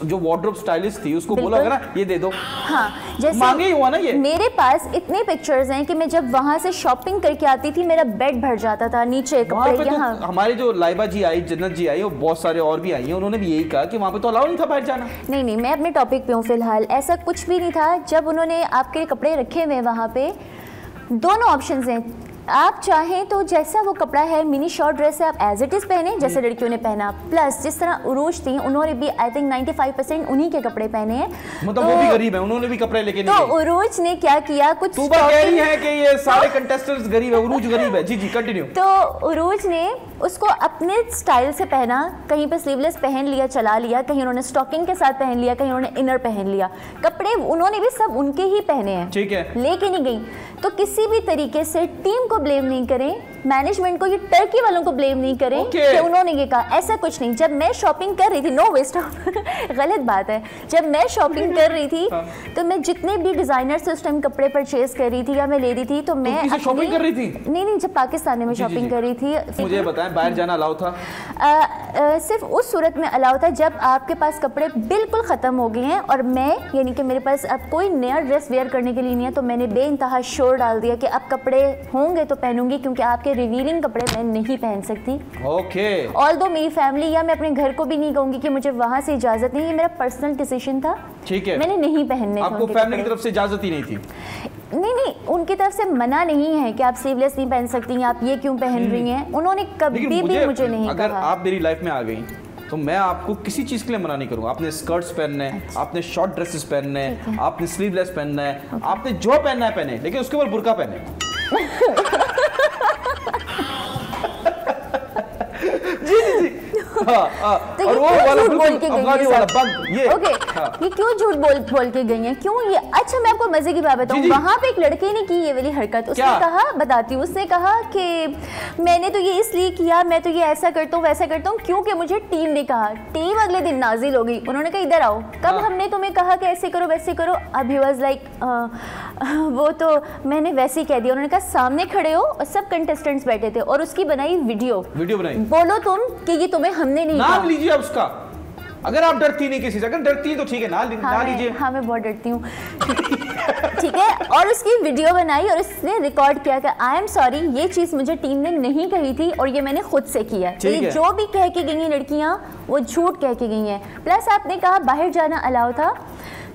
जो वार्डरोब स्टाइलिस्ट थी उसको बोला ना ये दे दो। हाँ, जैसे मांगे ही हुआ ना ये। मेरे पास इतने पिक्चर्स हैं कि मैं जब वहां से शॉपिंग करके आती थी मेरा बेड भर जाता था, नीचे कपड़े। यहाँ तो हमारे जो लाइबा जी आई, जन्नत जी आई और बहुत सारे और भी आई हैं, उन्होंने भी यही कहा कि वहाँ पे तो अलाउ नहीं था बाहर जाना। नहीं, मैं अपने टॉपिक पे हूँ फिलहाल। ऐसा कुछ भी नहीं था। जब उन्होंने आपके कपड़े रखे हुए वहाँ पे, दोनों ऑप्शंस हैं, आप चाहें तो जैसा वो कपड़ा है, मिनी शॉर्ट ड्रेस है, आप एज इट इज़ पहने जैसे लड़कियों ने पहना। प्लस जिस तरह उरूज थी, उन्होंने भी आई थिंक 95% उन्हीं के कपड़े पहने हैं। मतलब वो भी गरीब है, उन्होंने भी कपड़े लेके नहीं तो उरूज ने क्या किया, कुछ तू कह रही है कि ये सारे कंटेस्टेंट्स गरीब है, उरूज गरीब है। जी कंटिन्यू। तो उरूज ने उसको अपने स्टाइल से पहना, कहीं पे स्लीवलेस पहन लिया, चला लिया, कहीं उन्होंने स्टॉकिंग के साथ पहन लिया, कहीं उन्होंने इनर पहन लिया। कपड़े उन्होंने भी सब उनके ही पहने हैं, ठीक है, लेके नहीं गई। तो किसी भी तरीके से टीम को ब्लेम नहीं करें, मैनेजमेंट को, ये टर्की वालों को ब्लेम नहीं करें कि उन्होंने ये कहा। ऐसा कुछ नहीं। जब मैं शॉपिंग कर रही थी, नो वेस्ट गलत बात है, जब मैं शॉपिंग कर रही थी तो मैं जितने भी डिजाइनर से उस टाइम कपड़े परचेज कर रही थी या मैं ले रही थी, तो मैं शॉपिंग कर रही थी। नहीं, जब पाकिस्तान में शॉपिंग कर रही थी। मुझे बताएं, बाहर जाना अलाउ था? सिर्फ उस सूरत में अलाउ था जब आपके पास कपड़े बिल्कुल ख़त्म हो गए हैं और मैं, यानी कि मेरे पास अब कोई नया ड्रेस वेयर करने के लिए नहीं है, तो मैंने बेइंतहा शोर डाल दिया कि अब कपड़े होंगे तो पहनूंगी, क्योंकि आपके रिवीलिंग कपड़े मैं नहीं पहन सकती। ओके। ऑल्दो मेरी फैमिली या मैं अपने घर को भी नहीं कहूंगी कि मुझे वहां से इजाजत नहीं, ये मेरा पर्सनल डिसीजन था। ठीक है, मैंने नहीं पहनने। आपको फैमिली की तरफ से इजाजत ही नहीं थी? नहीं, उनकी तरफ से मना नहीं है कि आप स्लीवलेस नहीं पहन सकती, आप ये क्यों पहन रही हैं। उन्होंने कभी भी मुझे नहीं अगर कहा। आप मेरी लाइफ में आ गई तो मैं आपको किसी चीज के लिए मना नहीं करूंगा। आपने स्कर्ट्स पहनने हैं, आपने शॉर्ट ड्रेसेस पहनने हैं, आपने स्लीवलेस पहनना है, आपने जो पहनना है पहने, लेकिन उसके ऊपर बुर्का पहने। जी तो और वो वाला अफगानी वाला बंद, ये ओके, ये क्यों झूठ बोल के गई हैं, क्यों ये? अच्छा, मैं आपको मजे की बात बताऊं, वहां पे एक लड़के ने की ये वाली हरकत। उसने कहा, बताती हूँ, उसने कहा कि मैंने तो ये इसलिए किया, मैं तो ये ऐसा करता हूँ वैसा करता हूँ क्योंकि मुझे टीम ने कहा। टीम अगले दिन नाजिल हो गई, उन्होंने कहा इधर आओ, कब हमने तुम्हें कहा कि ऐसे करो वैसे करो? अब ही वाज लाइक वो तो मैंने वैसे ही कह दिया। उन्होंने कहा सामने खड़े हो, और सब कंटेस्टेंट्स बैठे थे, और उसकी बनाई वीडियो बनाई, बोलो तुम कि ये तुम्हें हमने नहीं कहा। नाम लीजिए उसका, अगर आप डरती नहीं किसी से, अगर डरती है तो ठीक है, ना लीजिए। हाँ, मैं बहुत डरती हूँ। ठीक है, और उसकी वीडियो बनाई और उसने रिकॉर्ड किया कि आई एम सॉरी, ये चीज़ मुझे टीम ने नहीं कही थी और ये मैंने खुद से किया। ये जो भी कह के गई हैं लड़कियाँ, वो झूठ कह के गई हैं। प्लस आपने कहा बाहर जाना अलाउ था,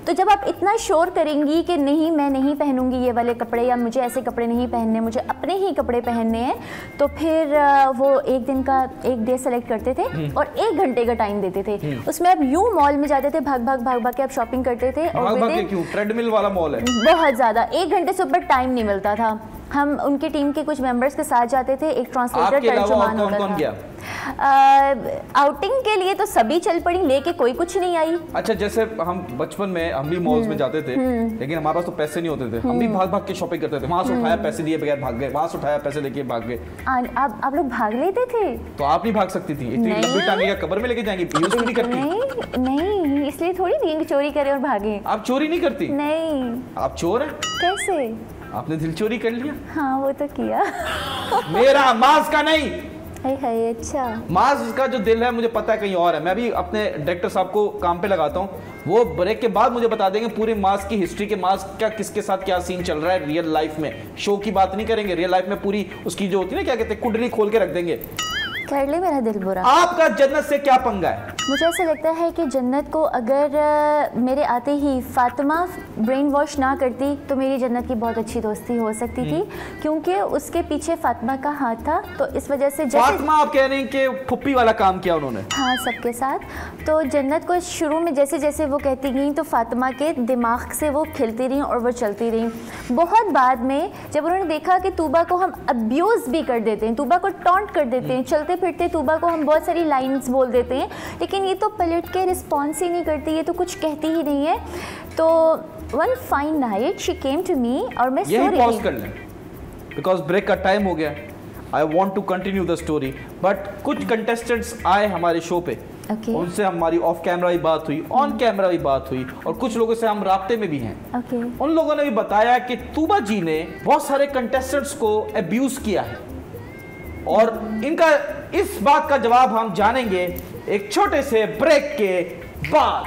तो जब आप इतना शोर करेंगी कि नहीं मैं नहीं पहनूंगी ये वाले कपड़े, या मुझे ऐसे कपड़े नहीं पहनने, मुझे अपने ही कपड़े पहनने हैं, तो फिर वो एक डे सेलेक्ट करते थे और 1 घंटे का टाइम देते थे। उसमें आप यूं मॉल में जाते थे, भाग के आप शॉपिंग करते थे। और क्यों? ट्रेडमिल वाला मॉल है, बहुत ज़्यादा, 1 घंटे से ऊपर टाइम नहीं मिलता था। हम उनकी टीम के कुछ मेंबर्स के साथ जाते थे, एक ट्रांसलेटर तर्जुमान होता था। आउटिंग के लिए तो सभी चल पड़ी, लेके कोई कुछ नहीं आई। अच्छा, जैसे हम बचपन में हम भी मॉल्स में जाते थे, लेकिन हमारे पास तो पैसे नहीं होते थे, हम भी भाग के शॉपिंग करते थे। वहां से उठाया, पैसे दिए बगैर भाग गए, वहां से उठाया, पैसे लेके भाग गए। आप लोग भाग लेते थे? तो आप नहीं भाग सकती थी? इतनी लंबी टांगे क्या कब्र में लेके जाएंगी? यूज नहीं करती? नहीं, इसलिए थोड़ी नहीं चोरी करे और भागे। आप चोरी नहीं करती? नहीं। आप चोर हैं? कैसे? आपने दिल चोरी कर लिया? हाँ, वो तो किया। मेरा माज का नहीं। अच्छा, माज का जो दिल है मुझे पता है कहीं और है। मैं भी अपने डायरेक्टर साहब को काम पे लगाता हूँ, वो ब्रेक के बाद मुझे बता देंगे पूरे माज की हिस्ट्री के, माज का किसके साथ क्या सीन चल रहा है रियल लाइफ में। शो की बात नहीं करेंगे, रियल लाइफ में पूरी उसकी जो होती है ना, क्या कहते हैं, कुंडली खोल के रख देंगे। कर ले मेरा दिल बुरा। आपका जन्नत से क्या पंगा है? मुझे ऐसा लगता है कि जन्नत को अगर मेरे आते ही फातिमा ब्रेन वॉश ना करती तो मेरी जन्नत की बहुत अच्छी दोस्ती हो सकती थी, क्योंकि उसके पीछे फातिमा का हाथ था। तो इस वजह से फातिमा, आप कह रहे हैं कि फुप्पी वाला काम किया उन्होंने? हाँ, सबके साथ। तो जन्नत को शुरू में जैसे जैसे वो कहती गई तो फातिमा के दिमाग से वो खिलती रही और वो चलती रही। बहुत बाद में जब उन्होंने देखा कि तूबा को हम अब्यूज़ भी कर देते हैं, तूबा को टॉन्ट कर देते हैं, चलते फिरते तूबा को हम बहुत सारी लाइन्स बोल देते हैं, लेकिन ये तो पलट के रिस्पॉन्स ही नहीं करती, ये तो कुछ कहती ही नहीं है। तो one fine night she came to me और मैं सो रही थी। पॉज कर लें बिकॉज ब्रेक का टाइम हो गया। I want to continue the story, but कुछ कंटेस्टेंट्स आए हमारे शो पे, उनसे हमारी ऑफ कैमरा भी बात हुई, ऑन कैमरा भी बात हुई, और कुछ लोगों से हम राब्ते में भी हैं। उन लोगों ने भी बताया कि तूबा जी ने बहुत सारे कंटेस्टेंट्स को अब्यूज किया है, और इनका इस बात का जवाब हम जानेंगे एक छोटे से ब्रेक के बाद।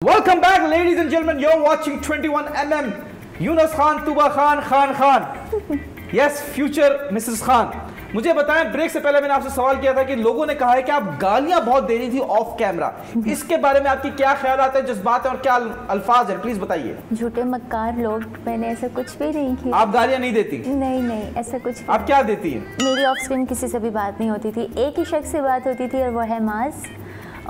Welcome back, ladies and gentlemen. You're watching 21mm. Yunus Khan, Tuba Khan, Khan yes, future Mrs. Khan. मुझे बताएं, ब्रेक से पहले मैंने आपसे सवाल किया था कि लोगों ने कहा है कि आप गालियां बहुत दे रही थी ऑफ कैमरा, इसके बारे में आपकी क्या ख्याल आता है, जज्बात है और क्या अल्फाज है, प्लीज बताइए। झूठे मक्कार लोग, मैंने ऐसा कुछ भी नहीं किया। आप गालियां नहीं देती? नहीं, ऐसा कुछ। आप क्या देती हैं? मेरी ऑफ स्क्रीन किसी से भी बात नहीं होती थी, एक ही शख्स से बात होती थी और वो है माज।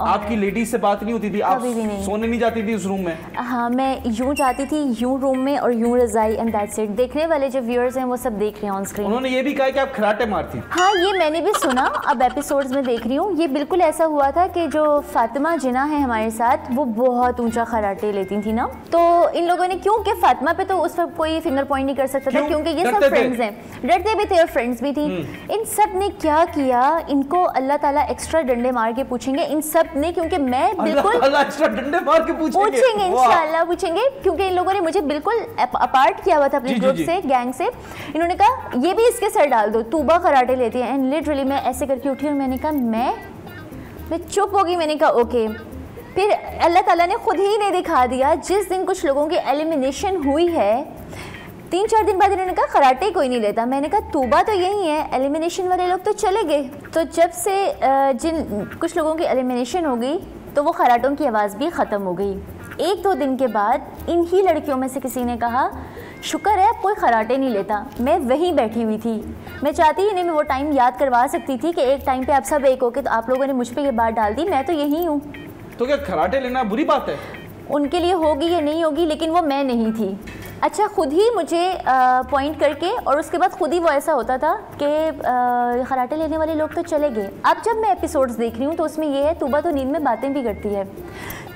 आपकी लेडीज से बात नहीं होती थी? आप नहीं। सोने नहीं जाती थी उस रूम में? हाँ, मैं यूं जाती थी, यूं रूम में और यूं रजाई, एंड दैट्स इट। देखने वाले जो व्यूअर्स हैं वो सब देख रहे हैं ऑन स्क्रीन। उन्होंने ये भी कहा कि आप खराटे मारती? हाँ, ये मैंने भी सुना, अब एपिसोड्स में देख रही हूँ। ये बिल्कुल ऐसा हुआ था कि जो फातिमा जिना है हमारे साथ, वो बहुत ऊंचा खराटे लेती थी ना, तो इन लोगों ने, क्योंकि फातिमा पे तो उस वक्त कोई फिंगर पॉइंट नहीं कर सकता था, क्योंकि ये सब फ्रेंड्स हैं, डरते भी थे और फ्रेंड्स भी थी। इन सब ने क्या किया, इनको अल्लाह ताला एक्स्ट्रा डंडे मार के पूछेंगे, इन सब ने, क्योंकि मैं बिल्कुल एक्स्ट्रा डंडे मार के पूछेंगे इंशाल्लाह पूछेंगे, क्योंकि इन लोगों ने मुझे बिल्कुल अपार्ट किया हुआ था अपने ग्रुप से, गैंग से। इन्होंने कहा ये भी इसके सर डाल दो, तूबा कराटे लेती है। एंड लिटरली मैं ऐसे करके उठी और मैंने कहा मैं चुप होगी, मैंने कहा ओके। फिर अल्लाह ताला ने खुद ही ने दिखा दिया, जिस दिन कुछ लोगों की एलिमिनेशन हुई है, 3-4 दिन बाद इन्होंने कहा कराटे कोई नहीं लेता। मैंने कहा तूबा तो यही है, एलिमिनेशन वाले लोग तो चले गए। तो जब से जिन कुछ लोगों की एलिमिनेशन हो गई तो वो खराटों की आवाज़ भी ख़त्म हो गई। 1-2 दिन के बाद इन्हीं लड़कियों में से किसी ने कहा शुक्र है कोई खराटे नहीं लेता। मैं वहीं बैठी हुई थी, मैं चाहती ही नहीं, मैं वो टाइम याद करवा सकती थी कि एक टाइम पे आप सब एक होके, तो आप लोगों ने मुझ पे ये बात डाल दी, मैं तो यही हूँ। तो क्या खराटे लेना बुरी बात है? उनके लिए होगी या नहीं होगी, लेकिन वो मैं नहीं थी। अच्छा, खुद ही मुझे पॉइंट करके, और उसके बाद खुद ही वो ऐसा होता था कि खराटे लेने वाले लोग तो चले गए। अब जब मैं एपिसोड्स देख रही हूँ तो उसमें ये है, तूबा तो नींद में बातें भी करती है,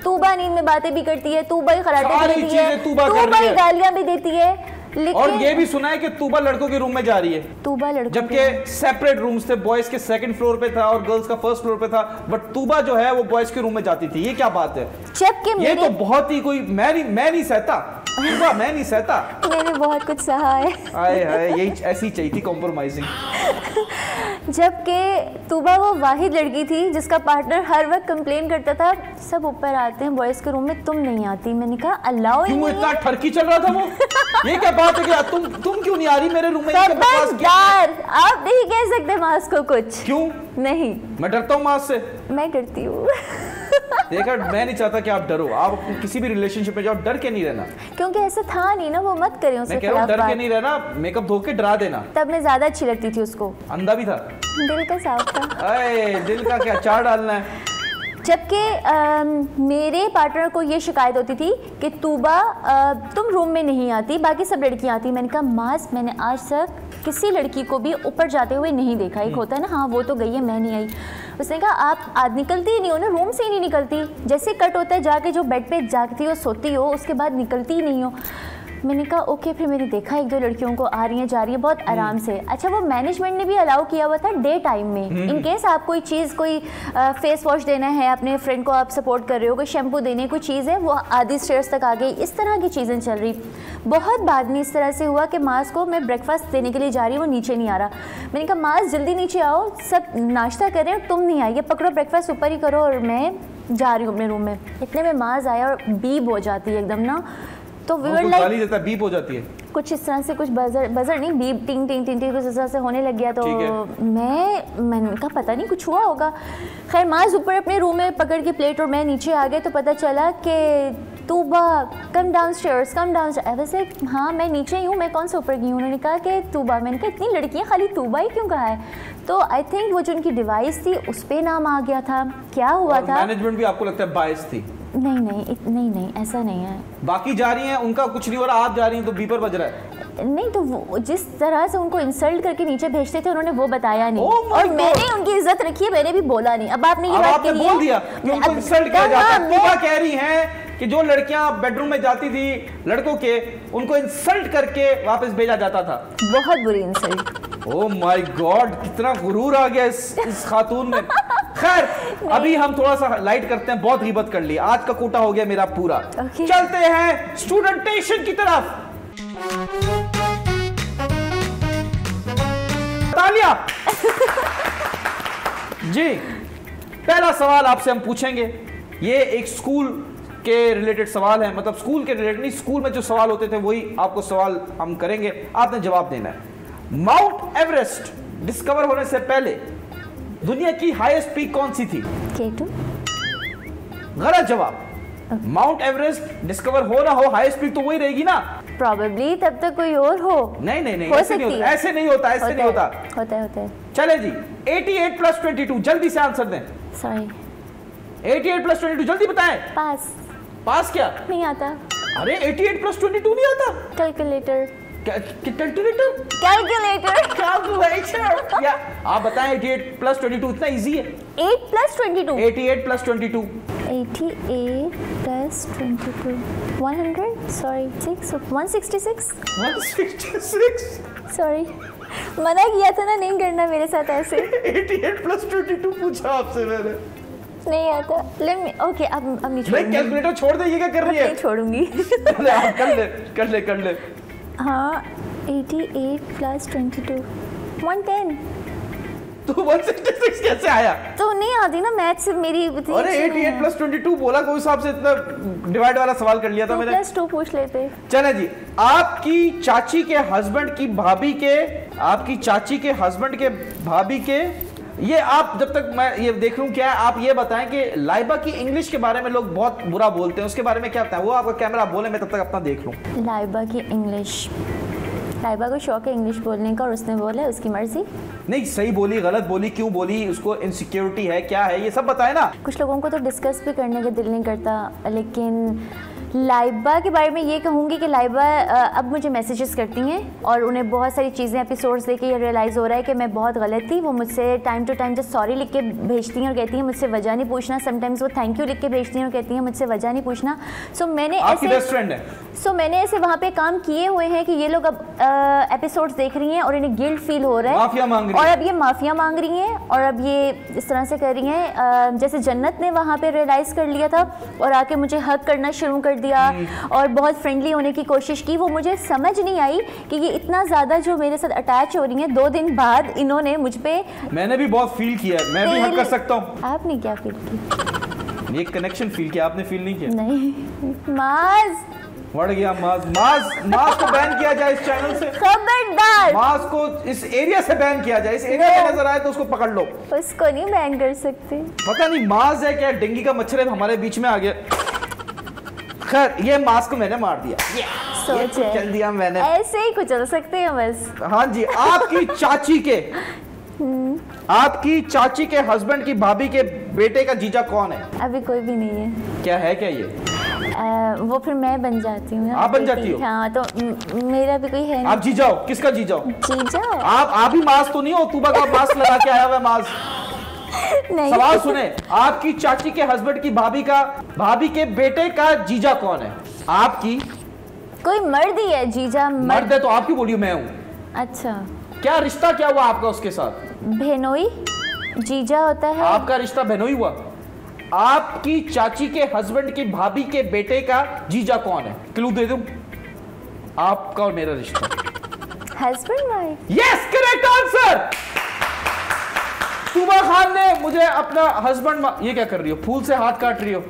तूबा नींद में बातें भी करती है, तूबा ही खराटे भी देती है, तूबा ही गालियाँ भी देती है। और ये भी सुना है कि तूबा लड़कों के रूम में जा रही है, तूबा लड़कों, जबकि सेपरेट रूम्स थे, बॉयज के 2nd फ्लोर पे था और गर्ल्स का 1st फ्लोर पे था, बट तूबा जो है वो बॉयज के रूम में जाती थी। ये क्या बात है? जबकि ये तो बहुत ही कोई, मैं नहीं सहता तूबा, मैं नहीं सहता। मैंने बहुत कुछ सहा है। हाय यही ऐसी चाहिए थी, कॉम्प्रोमाइजिंग। जबकि तूबा वो वाहिद लड़की थी जिसका पार्टनर हर वक्त कंप्लेन करता था, सब ऊपर आते हैं बॉयज के रूम में, तुम नहीं आती। मैंने कहा अल्लाह, क्यों इतना ठरकी चल रहा था वो? ये क्या बात है कि तुम क्यों नहीं आ रही मेरे रूम में? आप नहीं कह सकते मास को कुछ। क्यों नहीं? मैं डरता हूँ मास से। मैं डरती हूँ। देखा, मैं नहीं चाहता कि आप डरो, आप किसी भी रिलेशनशिप में जाओ डर के नहीं रहना, क्योंकि ऐसा था नहीं ना, वो मत करें उसके खिलाफ। डर के नहीं रहना, मेकअप धो के डरा देना। तब मैं ज्यादा अच्छी लगती थी उसको। अंधा भी था, दिल का साफ था। अरे दिल का क्या चार डालना है। जबकि मेरे पार्टनर को ये शिकायत होती थी कि तूबा तुम रूम में नहीं आती, बाकी सब लड़कियां आती। मैंने कहा मास, मैंने आज तक किसी लड़की को भी ऊपर जाते हुए नहीं देखा। एक होता है ना, हाँ वो तो गई है, मैं नहीं आई। उसने कहा आप आज निकलती ही नहीं हो ना, रूम से ही नहीं निकलती, जैसे कट होता है जाके जो बेड पे जागती हो, सोती हो, उसके बाद निकलती ही नहीं हो। मैंने कहा ओके। फिर मैंने देखा 1-2 लड़कियों को आ रही हैं, जा रही हैं बहुत आराम से। अच्छा, वो मैनेजमेंट ने भी अलाउ किया हुआ था डे टाइम में, इन केस आप कोई चीज़, कोई फेस वॉश देना है, अपने फ्रेंड को आप सपोर्ट कर रहे हो, कोई शैम्पू देने, कोई चीज़ है, वो आधी स्टेयर्स तक आ गई, इस तरह की चीज़ें चल रही। बहुत बाद में इस तरह से हुआ कि मास को मैं ब्रेकफास्ट देने के लिए जा रही हूँ, वो नीचे नहीं आ रहा। मैंने कहा मास जल्दी नीचे आओ, सब नाश्ता कर रहे हैं, तुम नहीं आई, ये पकड़ो ब्रेकफास्ट ऊपर ही करो और मैं जा रही हूँ अपने रूम में। इतने में मास आया और बीब हो जाती है एकदम ना, तो वी वर लाइक गाली देता है, बीप हो जाती है कुछ इस तरह से, कुछ बजर नहीं, बीप टिंग टिंग टिंग टिंग कुछ इस तरह से होने लग गया। तो मैंने कहा पता नहीं कुछ हुआ होगा। खैर माज ऊपर अपने रूम में पकड़ के प्लेट और मैं नीचे आ गए तो पता चला कि तूबा कम डाउनस्टेयर्स, कम डाउनस्टेयर्स। वैसे हाँ मैं नीचे ही हूँ, मैं कौन से ऊपर गई हूँ। उन्होंने कहा कि तूबा। मैंने कहा इतनी लड़कियाँ खाली तूबा ही क्यों कहा है। तो आई थिंक वो जो उनकी डिवाइस थी उस पर नाम आ गया था, क्या हुआ था। मैनेजमेंट भी आपको लगता है बायस थी? नहीं ऐसा नहीं है। बाकी जा रही हैं, उनका कुछ नहीं हो रहा, आप जा रही हैं तो बीपर बज रहा है। नहीं तो वो जिस तरह से उनको इंसल्ट करके नीचे भेजते थे उन्होंने वो बताया नहीं। और मैंने उनकी इज्जत रखी है, मैंने भी बोला नहीं। अब आपने ये बात कही बोल दिया कि उनको इंसल्ट किया जाता है। तूबा कह रही हैं कि जो लड़कियां बेडरूम में जाती थी लड़कों के, उनको इंसल्ट करके वापस भेजा जाता था। बहुत बुरी इंसल्ट। ओह माय गॉड, कितना गुरूर आ गया इस खातून में। खैर अभी हम थोड़ा सा लाइट करते हैं, बहुत गीबत कर ली, आज का कोटा हो गया मेरा पूरा। चलते हैं स्टूडेंटेशन की तरफ। तालिया जी, पहला सवाल आपसे हम पूछेंगे, ये एक स्कूल के रिलेटेड सवाल है, मतलब स्कूल के रिलेटेड नहीं, स्कूल में जो सवाल होते थे वही आपको सवाल हम करेंगे, आपने जवाब देना है। माउंट एवरेस्ट डिस्कवर होने से पहले दुनिया की हाईएस्ट पीक कौन सी थी? K2। गलत जवाब। माउंट एवरेस्ट डिस्कवर हो ना हो, हाईएस्ट पीक तो वही रहेगी ना। Probably तब तक कोई और हो। नहीं ऐसे नहीं होता, ऐसे नहीं होता, ऐसे नहीं होता। होता है। चले जी, 88 प्लस 22, जल्दी से आंसर दें। सॉरी 88 प्लस 22 जल्दी बताएं। पास क्या? नहीं आता। अरे 88 प्लस 22 नहीं आता? कैलकुलेटर या आप बताएं 88 प्लस 22 इतना इजी है? 8 plus 22 88 plus 22 88 plus 22 100 sorry 166 sorry मना किया था ना नहीं करना मेरे साथ ऐसे। 88 प्लस 22 पूछा आपसे मैंने, नहीं आता। ओके अब नहीं छोड़ूंगी। कैलकुलेटर छोड़ दे, ये क्या कर रही है? नहीं छोड़ूंगी। कर ले हाँ 88 प्लस 22 110। तो 166 कैसे आया? तो नहीं आती ना मैथ्स मेरी। अरे 88 प्लस 22 बोला, कोई हिसाब से इतना डिवाइड वाला सवाल कर लिया था मैंने। 2 पूछ लेते। चले जी, आपकी चाची के हस्बैंड की भाभी के ये आप जब तक मैं ये देख लूं क्या है, आप ये बताएं कि लाइबा की इंग्लिश के बारे में लोग बहुत बुरा बोलते हैं, उसके बारे में क्या बताएं? वो आपका कैमरा बोले, मैं तब तक अपना देख लूं। लाइबा की इंग्लिश, लाइबा को शौक है इंग्लिश बोलने का और उसने बोला, उसकी मर्जी। नहीं सही बोली, गलत बोली, क्यों बोली, उसको इनसिक्योरिटी है, क्या है, ये सब बताएं ना। कुछ लोगों को तो डिस्कस भी करने का दिल नहीं करता, लेकिन लाइबा के बारे में ये कहूँगी कि लाइबा अब मुझे मैसेजेस करती हैं और उन्हें बहुत सारी चीज़ें एपिसोड्स देके ये रियलाइज़ हो रहा है कि मैं बहुत गलत थी। वो मुझसे टाइम टू टाइम जब सॉरी लिख के भेजती हैं और कहती हैं मुझसे वजह नहीं पूछना। समटाइम्स वो थैंक यू लिख के भेजती हैं और कहती हैं मुझसे वजह नहीं पूछना। सो मैंने ऐसे वहाँ पे काम किए हुए हैं कि ये लोग अब एपिसोड्स देख रही हैं और इन्हें गिल्ट फील हो रहा है और अब ये माफिया मांग रही हैं और अब ये इस तरह से कर रही हैं। जैसे जन्नत ने वहाँ पे रियलाइज़ कर लिया था और आके मुझे हक करना शुरू कर दिया और बहुत फ्रेंडली होने की कोशिश की। वो मुझे समझ नहीं आई कि ये इतना ज़्यादा जो मेरे साथ अटैच हो रही हैं। 2 दिन बाद इन्होंने मुझ पे, मैंने भी बहुत फील किया, मैं भी हक कर सकता हूँ। आपने क्या फील किया? ये कनेक्शन फील किया, आपने फील नहीं किया? नहीं। माज बढ़ गया, माज को बैन किया जाए इस चैनल से। खबरदार, माज को इस एरिया से बैन किया जाए। इस एरिया में नजर आए तो उसको पकड़ लो। उसको नहीं बैन कर सकते। पता नहीं माज है क्या, डेंगू का मच्छर है हमारे बीच में आ गया। खैर ये माज को मैंने मार दिया, चल दिया मैंने। ऐसे ही कुचल सकते हैं बस। हाँ जी, आपकी चाची के हस्बैंड की भाभी के बेटे का जीजा कौन है? अभी कोई भी नहीं है। क्या है क्या ये? वो फिर मैं बन जाती हूँ। आप बन जाती हो? हाँ, तो मेरा भी कोई है नहीं। आप जीजा हो? किसका जीजा हो? जीजा आप भी मास्क तो नहीं हो? तूबा का मास्क लगा के आया हुआ मास्क। नहीं। सवाल सुने, आपकी चाची के हस्बैंड की भाभी के बेटे का जीजा कौन है? आपकी कोई मर्द ही है जीजा। मर्द है तो आप क्यों बोलियो मैं हूँ? अच्छा, क्या रिश्ता क्या हुआ आपका उसके साथ? बहनोई जीजा होता है। आपका रिश्ता बहनोई हुआ? आपकी चाची के हस्बैंड की भाभी के बेटे का जीजा कौन है? क्लू दे दूं? आपका और मेरा रिश्ता husband wife. Yes, correct answer. Tuba Khan ने मुझे अपना हस्बैंड, ये क्या कर रही हो? फूल से हाथ काट रही हो?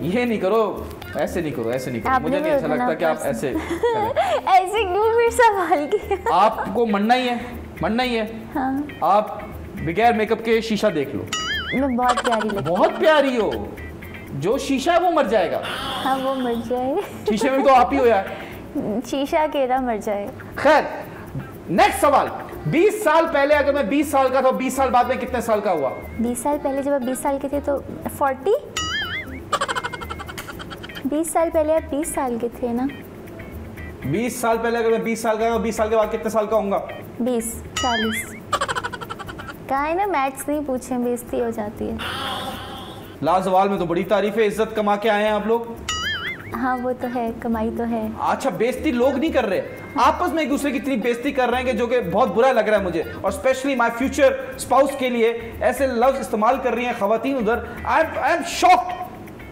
ये नहीं करो, ऐसे नहीं करो, ऐसे नहीं करो, मुझे नहीं अच्छा लगता कि आप ऐसे ऐसे क्यों फिर सवाल किया? आपको मरना ही है, मरना ही है। हाँ। आप बगैर मेकअप के शीशा देख लो। मैं बहुत प्यारी लगती हूँ। बहुत प्यारी हो, जो शीशा है वो मर जाएगा। हाँ वो मर जाए। शीशे में तो आप ही हो यार। शीशा अकेला मर जाए। खैर, नेक्स्ट सवाल। 20 साल पहले अगर मैं 20 साल का था, 20 साल बाद में कितने साल का हुआ? 20 साल पहले जब आप 20 साल के थे तो 40। 20 साल पहले आप 20 साल के थे ना? 20 साल पहले अगर मैं 20 साल का था, 20 साल के बाद कितने साल का होऊंगा? 20, 40। कहा है ना, मैथ्स नहीं पूछे, बेइज्जती हो जाती है। लाजवाल में तो बड़ी तारीफ है, इज्जत कमा के आए हैं आप लोग। हाँ वो तो है, कमाई तो है। अच्छा, बेइज्जती लोग नहीं कर रहे, आपस में एक दूसरे की इतनी बेइज्जती कर रहे हैं कि जो कि बहुत बुरा लग रहा है मुझे, और स्पेशली माय फ्यूचर स्पाउस के लिए ऐसे लफ्ज इस्तेमाल कर रही हैं खवातीन उधर। I am shocked.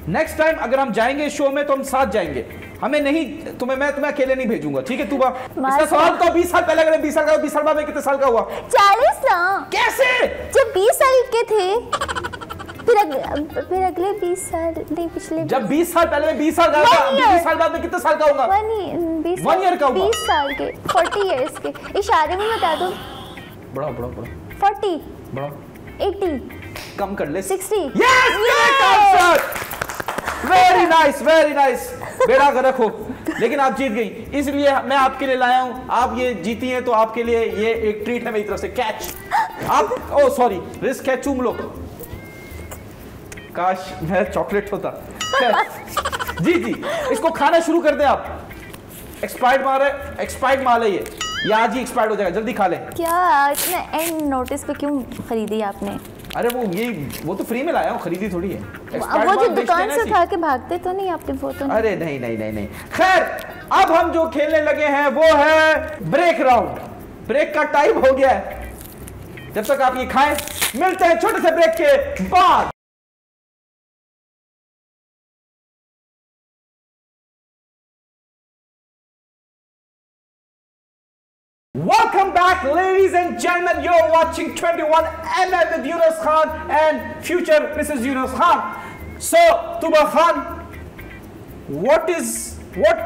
Next time अगर हम जाएंगे शो में तो हम साथ जाएंगे, हमें नहीं, मैं तुम्हें अकेले नहीं भेजूंगा, ठीक है? तुबा इसका सवाल तो 20 साल पहले अगर 20 साल का, 20 साल बाद में कितने साल का हुआ? 40 ना। कैसे? जब 20 साल के थे, फिर अगले 20 साल नहीं, पिछले जब 20 साल पहले में 20 साल का था, 20 साल बाद में कितने साल का होगा? 1 ईयर का होगा। 20 साल के, 40 इयर्स के। इशारे में बता दो। बड़ा बड़ा बड़ा 40, बड़ा 80, कम कर ले, 60। Yes, correct answer. Very nice, very nice. बेड़ा गर्क हो, लेकिन आप जीत गई, इसलिए मैं आपके लिए लाया हूं। आप ये जीती हैं तो आपके लिए ये एक ट्रीट है मेरी तरफ से। कैच आप, ओ सॉरी, रिस्क है, चूम लो। काश मैं चॉकलेट होता। जी जी, इसको खाना शुरू कर दे आप। एक्सपायर्ड माल है, एक्सपायर्ड माल है ये आज ही एक्सपायर्ड हो जाएगा, जल्दी खा ले। क्या इतना एंड नोटिस पे क्यों खरीदी आपने? अरे वो तो फ्री में लाया हूँ, खरीदी थोड़ी है। वो जो दुकान से खा के भागते तो नहीं आपने, वो तो नहीं। अरे नहीं नहीं नहीं नहीं। खैर, अब हम जो खेलने लगे हैं वो है ब्रेक राउंड। ब्रेक का टाइम हो गया है, जब तक आप ये खाएं, मिलते हैं छोटे से ब्रेक के बाद। Welcome back, ladies and gentlemen. You're watching 21mm with Yunus Khan and future Mrs. Yunus Khan. So, Tuba Khan, what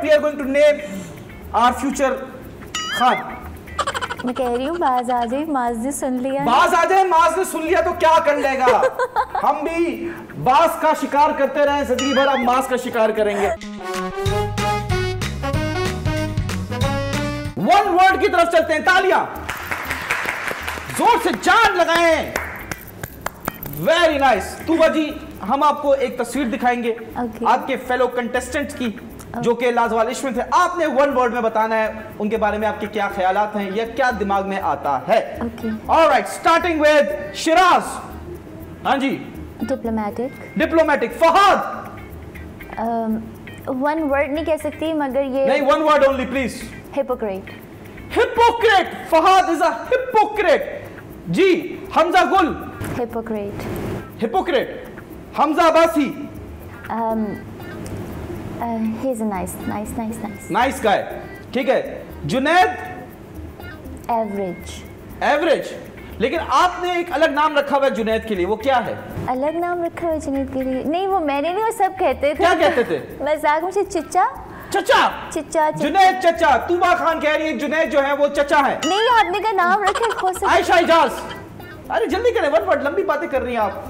we are going to name our future Khan? मैं कह रही हूँ बाज आ जाए, माज ने सुन लिया। बाज आ जाए, माज ने सुन लिया तो क्या कर लेगा? हम भी बाज का शिकार करते रहे जिंदगी भर, अब माज का शिकार करेंगे। वन वर्ड की तरफ चलते हैं, तालियां जोर से जान लगाएं। Very nice. तुबा जी, हम आपको एक तस्वीर दिखाएंगे आपके फेलो कंटेस्टेंट्स की, जो कि लाजवाल इश्क में थे। आपने वन वर्ड में बताना है उनके बारे में आपके क्या ख्यालात हैं या क्या दिमाग में आता है। Alright, starting with Shiraz. हाँ जी। Diplomatic. Diplomatic. Fahad. One word नहीं कह सकती, मगर ये नहीं, one word only please. Hypocrite. Hypocrite. Fahad is a hypocrite. जी। Hamza Gul. Hypocrite. Hypocrite. Hamza Abbasi. he is a nice nice guy. ठीक है। जुनैद। एवरेज। एवरेज। लेकिन आपने एक अलग नाम रखा हुआ है जुनैद के लिए, वो क्या है? अलग नाम रखा हुआ जुनैद के लिए? नहीं, वो मैंने नहीं, वो सब कहते थे। क्या कहते थे? मजाक में से चिच्चा। चचा। जुनैद चचा। तुबा खान कह रही है जुनैद जो है वो चचा है। नहीं, आपने का नाम रखे हो सकता। आयशा इजाज। अरे जल्दी करें, वन वर्ड, लंबी बातें कर रही हैं आप।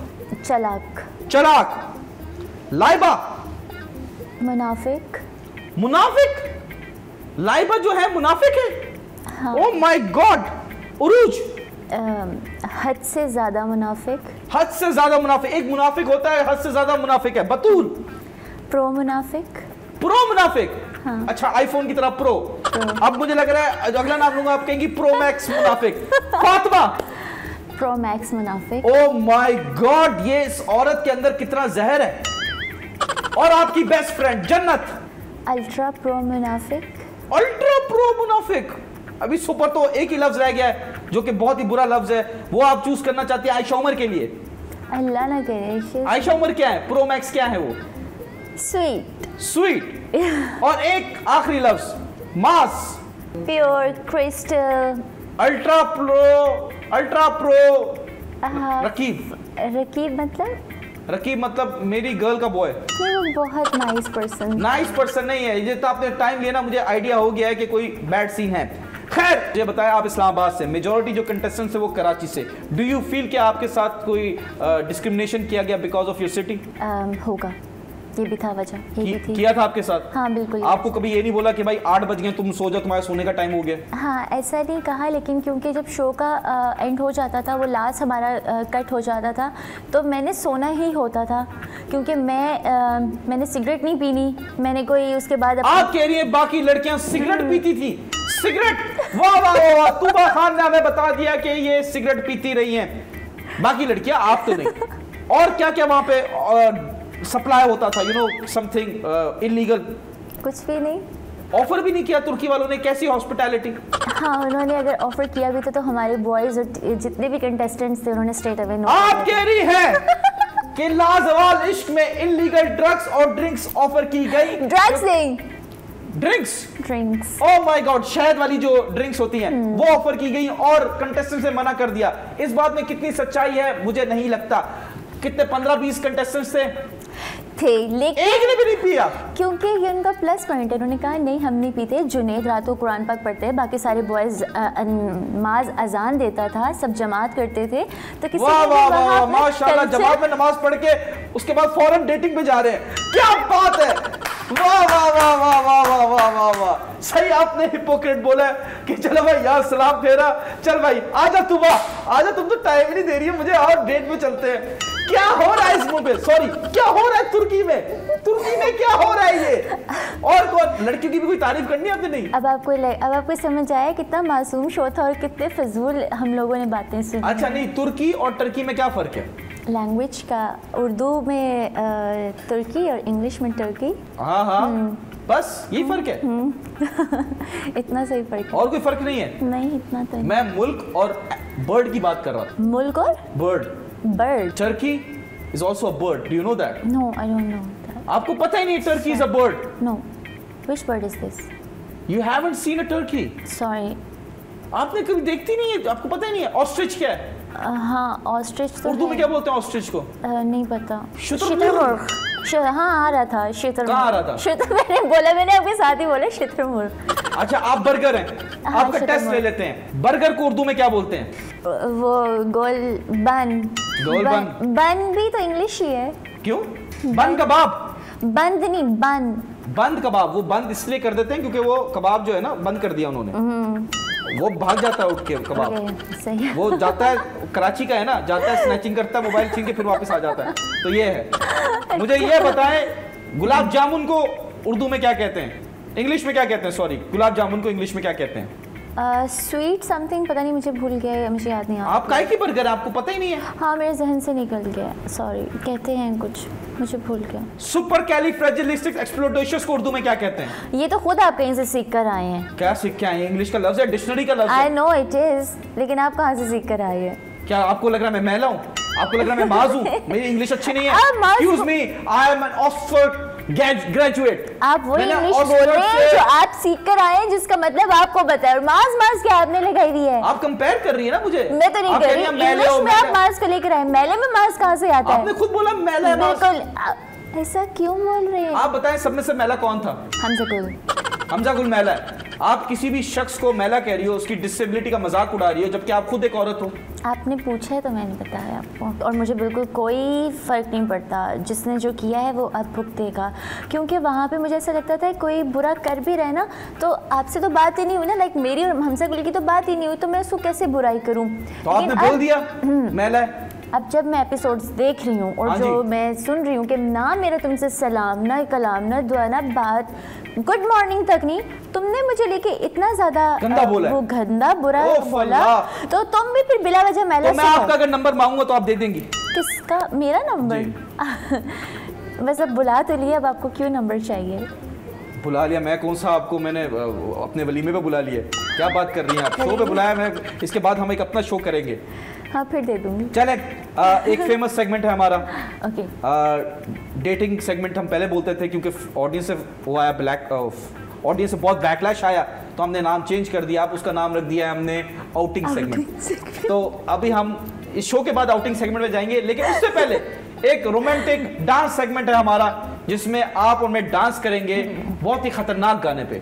चलाक। लाइबा। मुनाफिक। लाइबा जो है मुनाफिक है? हाँ। Oh my god. उरूज। हद से ज्यादा मुनाफिक। हद से ज्यादा मुनाफिक। एक मुनाफिक होता है, हद से ज्यादा मुनाफिक है। बतूल। प्रो मुनाफिक। हाँ। अच्छा, आईफोन की तरह प्रो। अब मुझे लग रहा है अगला नाम लूंगा, आप कहेंगी प्रो मैक्स मुनाफिक। फातिमा। प्रो मैक्स मुनाफिक। ओह माय गॉड, ये इस औरत के अंदर कितना जहर है। और आपकी best friend Jannat. Ultra pro मुनाफिक। अभी सुपर तो एक ही लफ्ज रह गया है जो कि बहुत ही बुरा लफ्ज है, वो आप चूज करना चाहती है आयशा उमर के लिए। अल्लाह ना करे। आयशा उमर क्या है? प्रो मैक्स क्या है वो? स्वीट। और एक आखिरी लफ्ज, mass. Pure crystal. Ultra pro. रकीब मतलब रकीब मतलब मेरी गर्ल का बॉय? नहीं, वो बहुत नाइस पर्सन। नाइस पर्सन नहीं है ये तो, आपने टाइम लिया ना, मुझे आइडिया हो गया है कि कोई बैड सीन है। खैर ये बताया, आप इस्लामाबाद से, मेजॉरिटी जो कंटेस्टेंट्स है वो कराची से। डू यू फील कि आपके साथ कोई डिस्क्रिमिनेशन किया गया बिकॉज ऑफ योर सिटी? होगा, ये भी था वजह, ये भी थी। किया था आपके साथ? हाँ बिल्कुल। आपको कभी ये नहीं बोला कि भाई 8 बज गए तुम सो जाओ, तुम्हारे सोने का टाइम हो गया? हाँ ऐसा नहीं कहा, लेकिन क्योंकि जब शो का एंड हो जाता था, वो लास्ट हमारा कट हो जाता था, तो मैंने सोना ही होता था, क्योंकि मैंने सिगरेट नहीं पीनी, मैंने कोई उसके बाद आप कह रही है बाकी लड़कियां सिगरेट पीती थी? सिगरेट? वाह वाह वाह वाह, तूबा खान ने हमें बता दिया कि ये सिगरेट पीती रही हैं बाकी लड़कियां, आप तो नहीं। और क्या क्या वहां पे सप्लाई होता था, यू नो समथिंग इलीगल? कुछ भी नहीं। ऑफर भी नहीं किया तुर्की वालों ने? कैसी हॉस्पिटैलिटी? हाँ उन्होंने अगर ऑफर किया भी तो हमारे बॉयज और जितने भी कंटेस्टेंट्स थे उन्होंने स्ट्रेट अवे नो। आप कह रही हैं कि लाजवाल इश्क में इलीगल ड्रग्स और ड्रिंक्स ऑफर की गई? ड्रग्स नहीं, ड्रिंक्स। ओह माय गॉड, शहद वाली जो ड्रिंक्स होती हैं वो ऑफर की गई और कंटेस्टेंट से मना कर दिया। इस बात में कितनी सच्चाई है मुझे नहीं लगता। कितने 15-20 कंटेस्टेंट्स थे, लेकिन एक ने भी नहीं पिया, क्योंकि ये उनका प्लस पॉइंट है। उन्होंने कहा नहीं हम नहीं पीते। जुनैद रात को कुरान पाक पढ़ते हैं, बाकी सारे बॉयज नमाज अजान देता था, सब जमात करते थे, तो किसी वाह वाह वाह माशाल्लाह, जमात में नमाज पढ़ के उसके बाद फौरन डेटिंग पे जा रहे हैं, क्या बात है। वाह वाह वाह वाह वाह वाह वाह वाह वाह, सही आपने हिपोक्रेट बोला कि चलो भाई यार सलाम फेरा, चल भाई आजा तू, आजा, तुम तो टाइम ही नहीं दे रही है मुझे, और डेट पे चलते हैं। क्या हो रहा है इस मुंह पे, सॉरी क्या हो रहा है तुर्की में क्या हो रहा है ये? और कौन, लड़कियों की भी कोई तारीफ करनी है आपने? नहीं। अब आपको समझ आया कितना मासूम शो था और कितने फजूल हम लोगों ने बातें सुनी। अच्छा नहीं, तुर्की और टर्की में क्या फर्क है? लैंग्वेज का, उर्दू में तुर्की और इंग्लिश में टर्की। हाँ हाँ बस यही फर्क है। इतना सही फर्क है, और कोई फर्क नहीं है? नहीं इतना तो नहीं। मैं मुल्क और बर्ड की बात कर रहा था। मुल्क और bird? Turkey is also a bird, do you know that? No I don't know that. आपको पता ही नहीं turkey is a bird? No, which bird is this? You haven't seen a turkey? Sorry, आपने कभी देखती नहीं है, आपको पता ही नहीं है। ऑस्ट्रिच क्या है? हाँ ऑस्ट्रिच तो उर्दू में क्या बोलते हैं ऑस्ट्रिच को? नहीं पता। शुतुरमुर्ग। हाँ आ रहा था शुतुरमुर्ग। कहाँ आ रहा था? मैंने आपके साथ ही बोला शुतुरमुर्ग। अच्छा आप बर्गर हैं, हाँ, आपका टेस्ट ले लेते हैं। बर्गर को उर्दू में क्या बोलते हैं? वो गोल बन। बन भी तो इंग्लिश ही है। क्यों? बन कबाब? बंद नहीं, बंद कबाब। वो बंद इसलिए कर देते हैं क्योंकि वो कबाब जो है ना बंद कर दिया उन्होंने, वो भाग जाता है उठ के कबाब। सही। वो जाता है, कराची का है ना, जाता है स्नैचिंग करता है, मोबाइल छीन के फिर वापस आ जाता है। तो ये है। मुझे ये बताएं, गुलाब जामुन को उर्दू में क्या कहते हैं? इंग्लिश में क्या कहते हैं? सॉरी, गुलाब जामुन को इंग्लिश में क्या कहते हैं? स्वीट समथिंग, पता नहीं, मुझे भूल गया, मुझे याद नहीं आ रहा। आप काहे की बर्गर, आपको पता ही नहीं है? हाँ मेरे जहन से निकल गया, सॉरी। कहते हैं कुछ, मुझे भूल गया। सुपरकैलिफ्रैजिलिस्टिक्सएक्सप्लोसिवस को उर्दू में क्या कहते हैं? ये तो खुद आप कहीं से सीख कर आए हैं। क्या सीख के आए हैं? इंग्लिश का लफ्ज है, डिक्शनरी का लफ्ज है। आई नो इट इज, लेकिन आप कहाँ से सीख कर आए हैं? क्या आपको लग रहा है मैं महिला हूँ? आपको लग रहा है मैं माज हूँ? मेरी इंग्लिश अच्छी नहीं है? Excuse me, I am an Oxford graduate. आप वो इंग्लिश बोल रहे हैं जो आप सीख कर आए हैं, जिसका मतलब आपको पता है। मास क्या आपने लगाई हुई है? आप कंपेयर कर रही है ना मुझे। मैं तो नहीं कर रही। इंग्लिश में आप मास को लेकर आए, मेले में मास कहाँ से आता है? आपने खुद बोला मेला है मास। बिल्कुल, ऐसा क्यों बोल रहे हैं? आप बताएं सब में से मेला कौन था? हमजा गुल मेला है। आप किसी भी शख्स को मेला कह रही हो, उसकी डिसेबिलिटी का मजाक उड़ा रही हो, जबकि आप खुद एक औरत हो। आपने पूछा है तो मैंने बताया आपको, और मुझे बिल्कुल कोई फ़र्क नहीं पड़ता। जिसने जो किया है वो अब भुगतेगा, क्योंकि वहाँ पे मुझे ऐसा लगता था कोई बुरा कर भी रहे ना, तो आपसे तो बात ही नहीं हुई ना, लाइक मेरी और हमजा गुल की तो बात ही नहीं हुई, तो मैं उसको कैसे बुराई करूँ? तो आपने बोल दिया मेला है। अब जब मैं एपिसोड्स देख रही हूँ और जो मैं सुन रही हूँ कि ना मेरा तुमसे सलाम, ना कलाम, ना दुआ, ना बात, गुड मॉर्निंग तक नहीं, तुमने मुझे लेके इतना ज्यादा गंदा बोला, वो गंदा बुरा बोला, तो तुम भी फिर बिला वजह मेला। तो मैं आपका अगर नंबर मांगूंगा तो आप दे देंगी? किसका? मेरा नंबर? बस अब बुला तो लिया, अब आपको क्यों नंबर चाहिए? बुला लिया मैं, कौन सा आपको मैंने अपने वलीमे पे बुला लिया? क्या बात कर रही हैं आप? शो पे बुलाया मैं, इसके बाद हम एक अपना शो करेंगे। हाँ फिर दे दूंगी। चले, एक फेमस सेगमेंट है हमारा, ओके। डेटिंग सेगमेंट हम पहले बोलते थे, क्योंकि ऑडियंस से वो आया ऑडियंस से बहुत बैकलैश आया, तो हमने नाम चेंज कर दिया। आप उसका नाम रख दिया है हमने आउटिंग सेगमेंट। तो अभी हम इस शो के बाद आउटिंग सेगमेंट में जाएंगे, लेकिन उससे पहले एक रोमांटिक डांस सेगमेंट है हमारा, जिसमें आप और मैं डांस करेंगे बहुत ही खतरनाक गाने पे,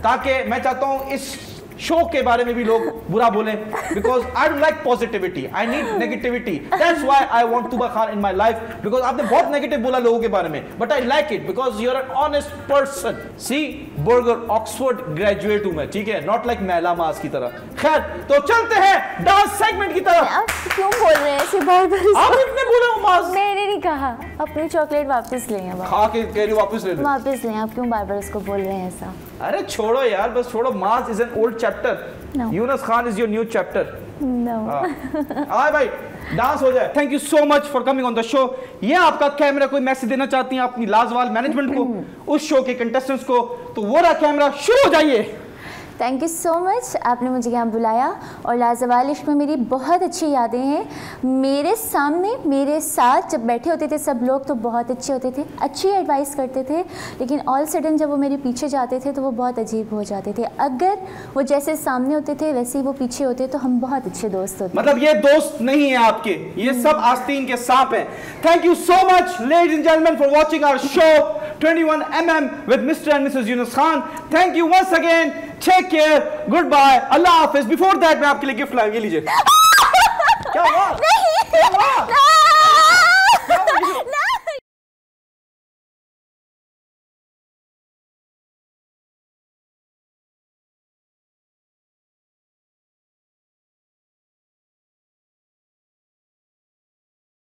ताकि मैं चाहता हूं इस शो के बारे में भी लोग बुरा बोलें, because I don't like positivity, I need negativity, that's why I want Tuba Khan in my life, because आपने बहुत नेगेटिव बोला लोगों के बारे में, but I like it because you are an honest person. सी बर्गर ऑक्सफोर्ड ग्रेजुएट हूं मैं, ठीक है, नॉट लाइक मैला मास की तरह। खैर, तो चलते हैं डांस सेगमेंट की तरफ। आप क्यों बोल रहे हैं ऐसे बार-बार? आपने बोला मास, मैंने नहीं कहा। अपनी चॉकलेट वापस लें अब। खा के कह रही वापस ले लो। वापस लें, आप क्यों बार-बार उसको बोल रहे हैं ऐसा? अरे छोड़ो यार, बस छोड़ो। मास is an old chapter, Yunus Khan is your new chapter. No. आए भाई, डांस हो जाए। Thank you so much for coming on the show. ये आपका कैमरा कोई मैसेज देना चाहती हैं अपनी लाजवाल मैनेजमेंट को, उस शो के कंटेस्टेंट्स को, तो वो रहा कैमरा, शुरू हो जाइए। थैंक यू सो मच, आपने मुझे यहाँ बुलाया और लाजवाल इश्क में मेरी बहुत अच्छी यादें हैं। मेरे सामने मेरे साथ जब बैठे होते थे सब लोग तो बहुत अच्छे होते थे, अच्छी एडवाइस करते थे, लेकिन ऑल सडन जब वो मेरे पीछे जाते थे तो वो बहुत अजीब हो जाते थे। अगर वो जैसे सामने होते थे वैसे ही वो पीछे होते तो हम बहुत अच्छे दोस्त होते। मतलब ये दोस्त नहीं है आपके, ये सब आस्तीन के सांप हैं। Thank you so much ladies and gentleman for watching our show 21mm with Mr and Mrs Yunus Khan. Thank you once again, take care, goodbye, अल्लाह हाफिज। बिफोर दैट मैं आपके लिए गिफ्ट लाऊंगी, लीजिए। क्या हुआ? नहीं।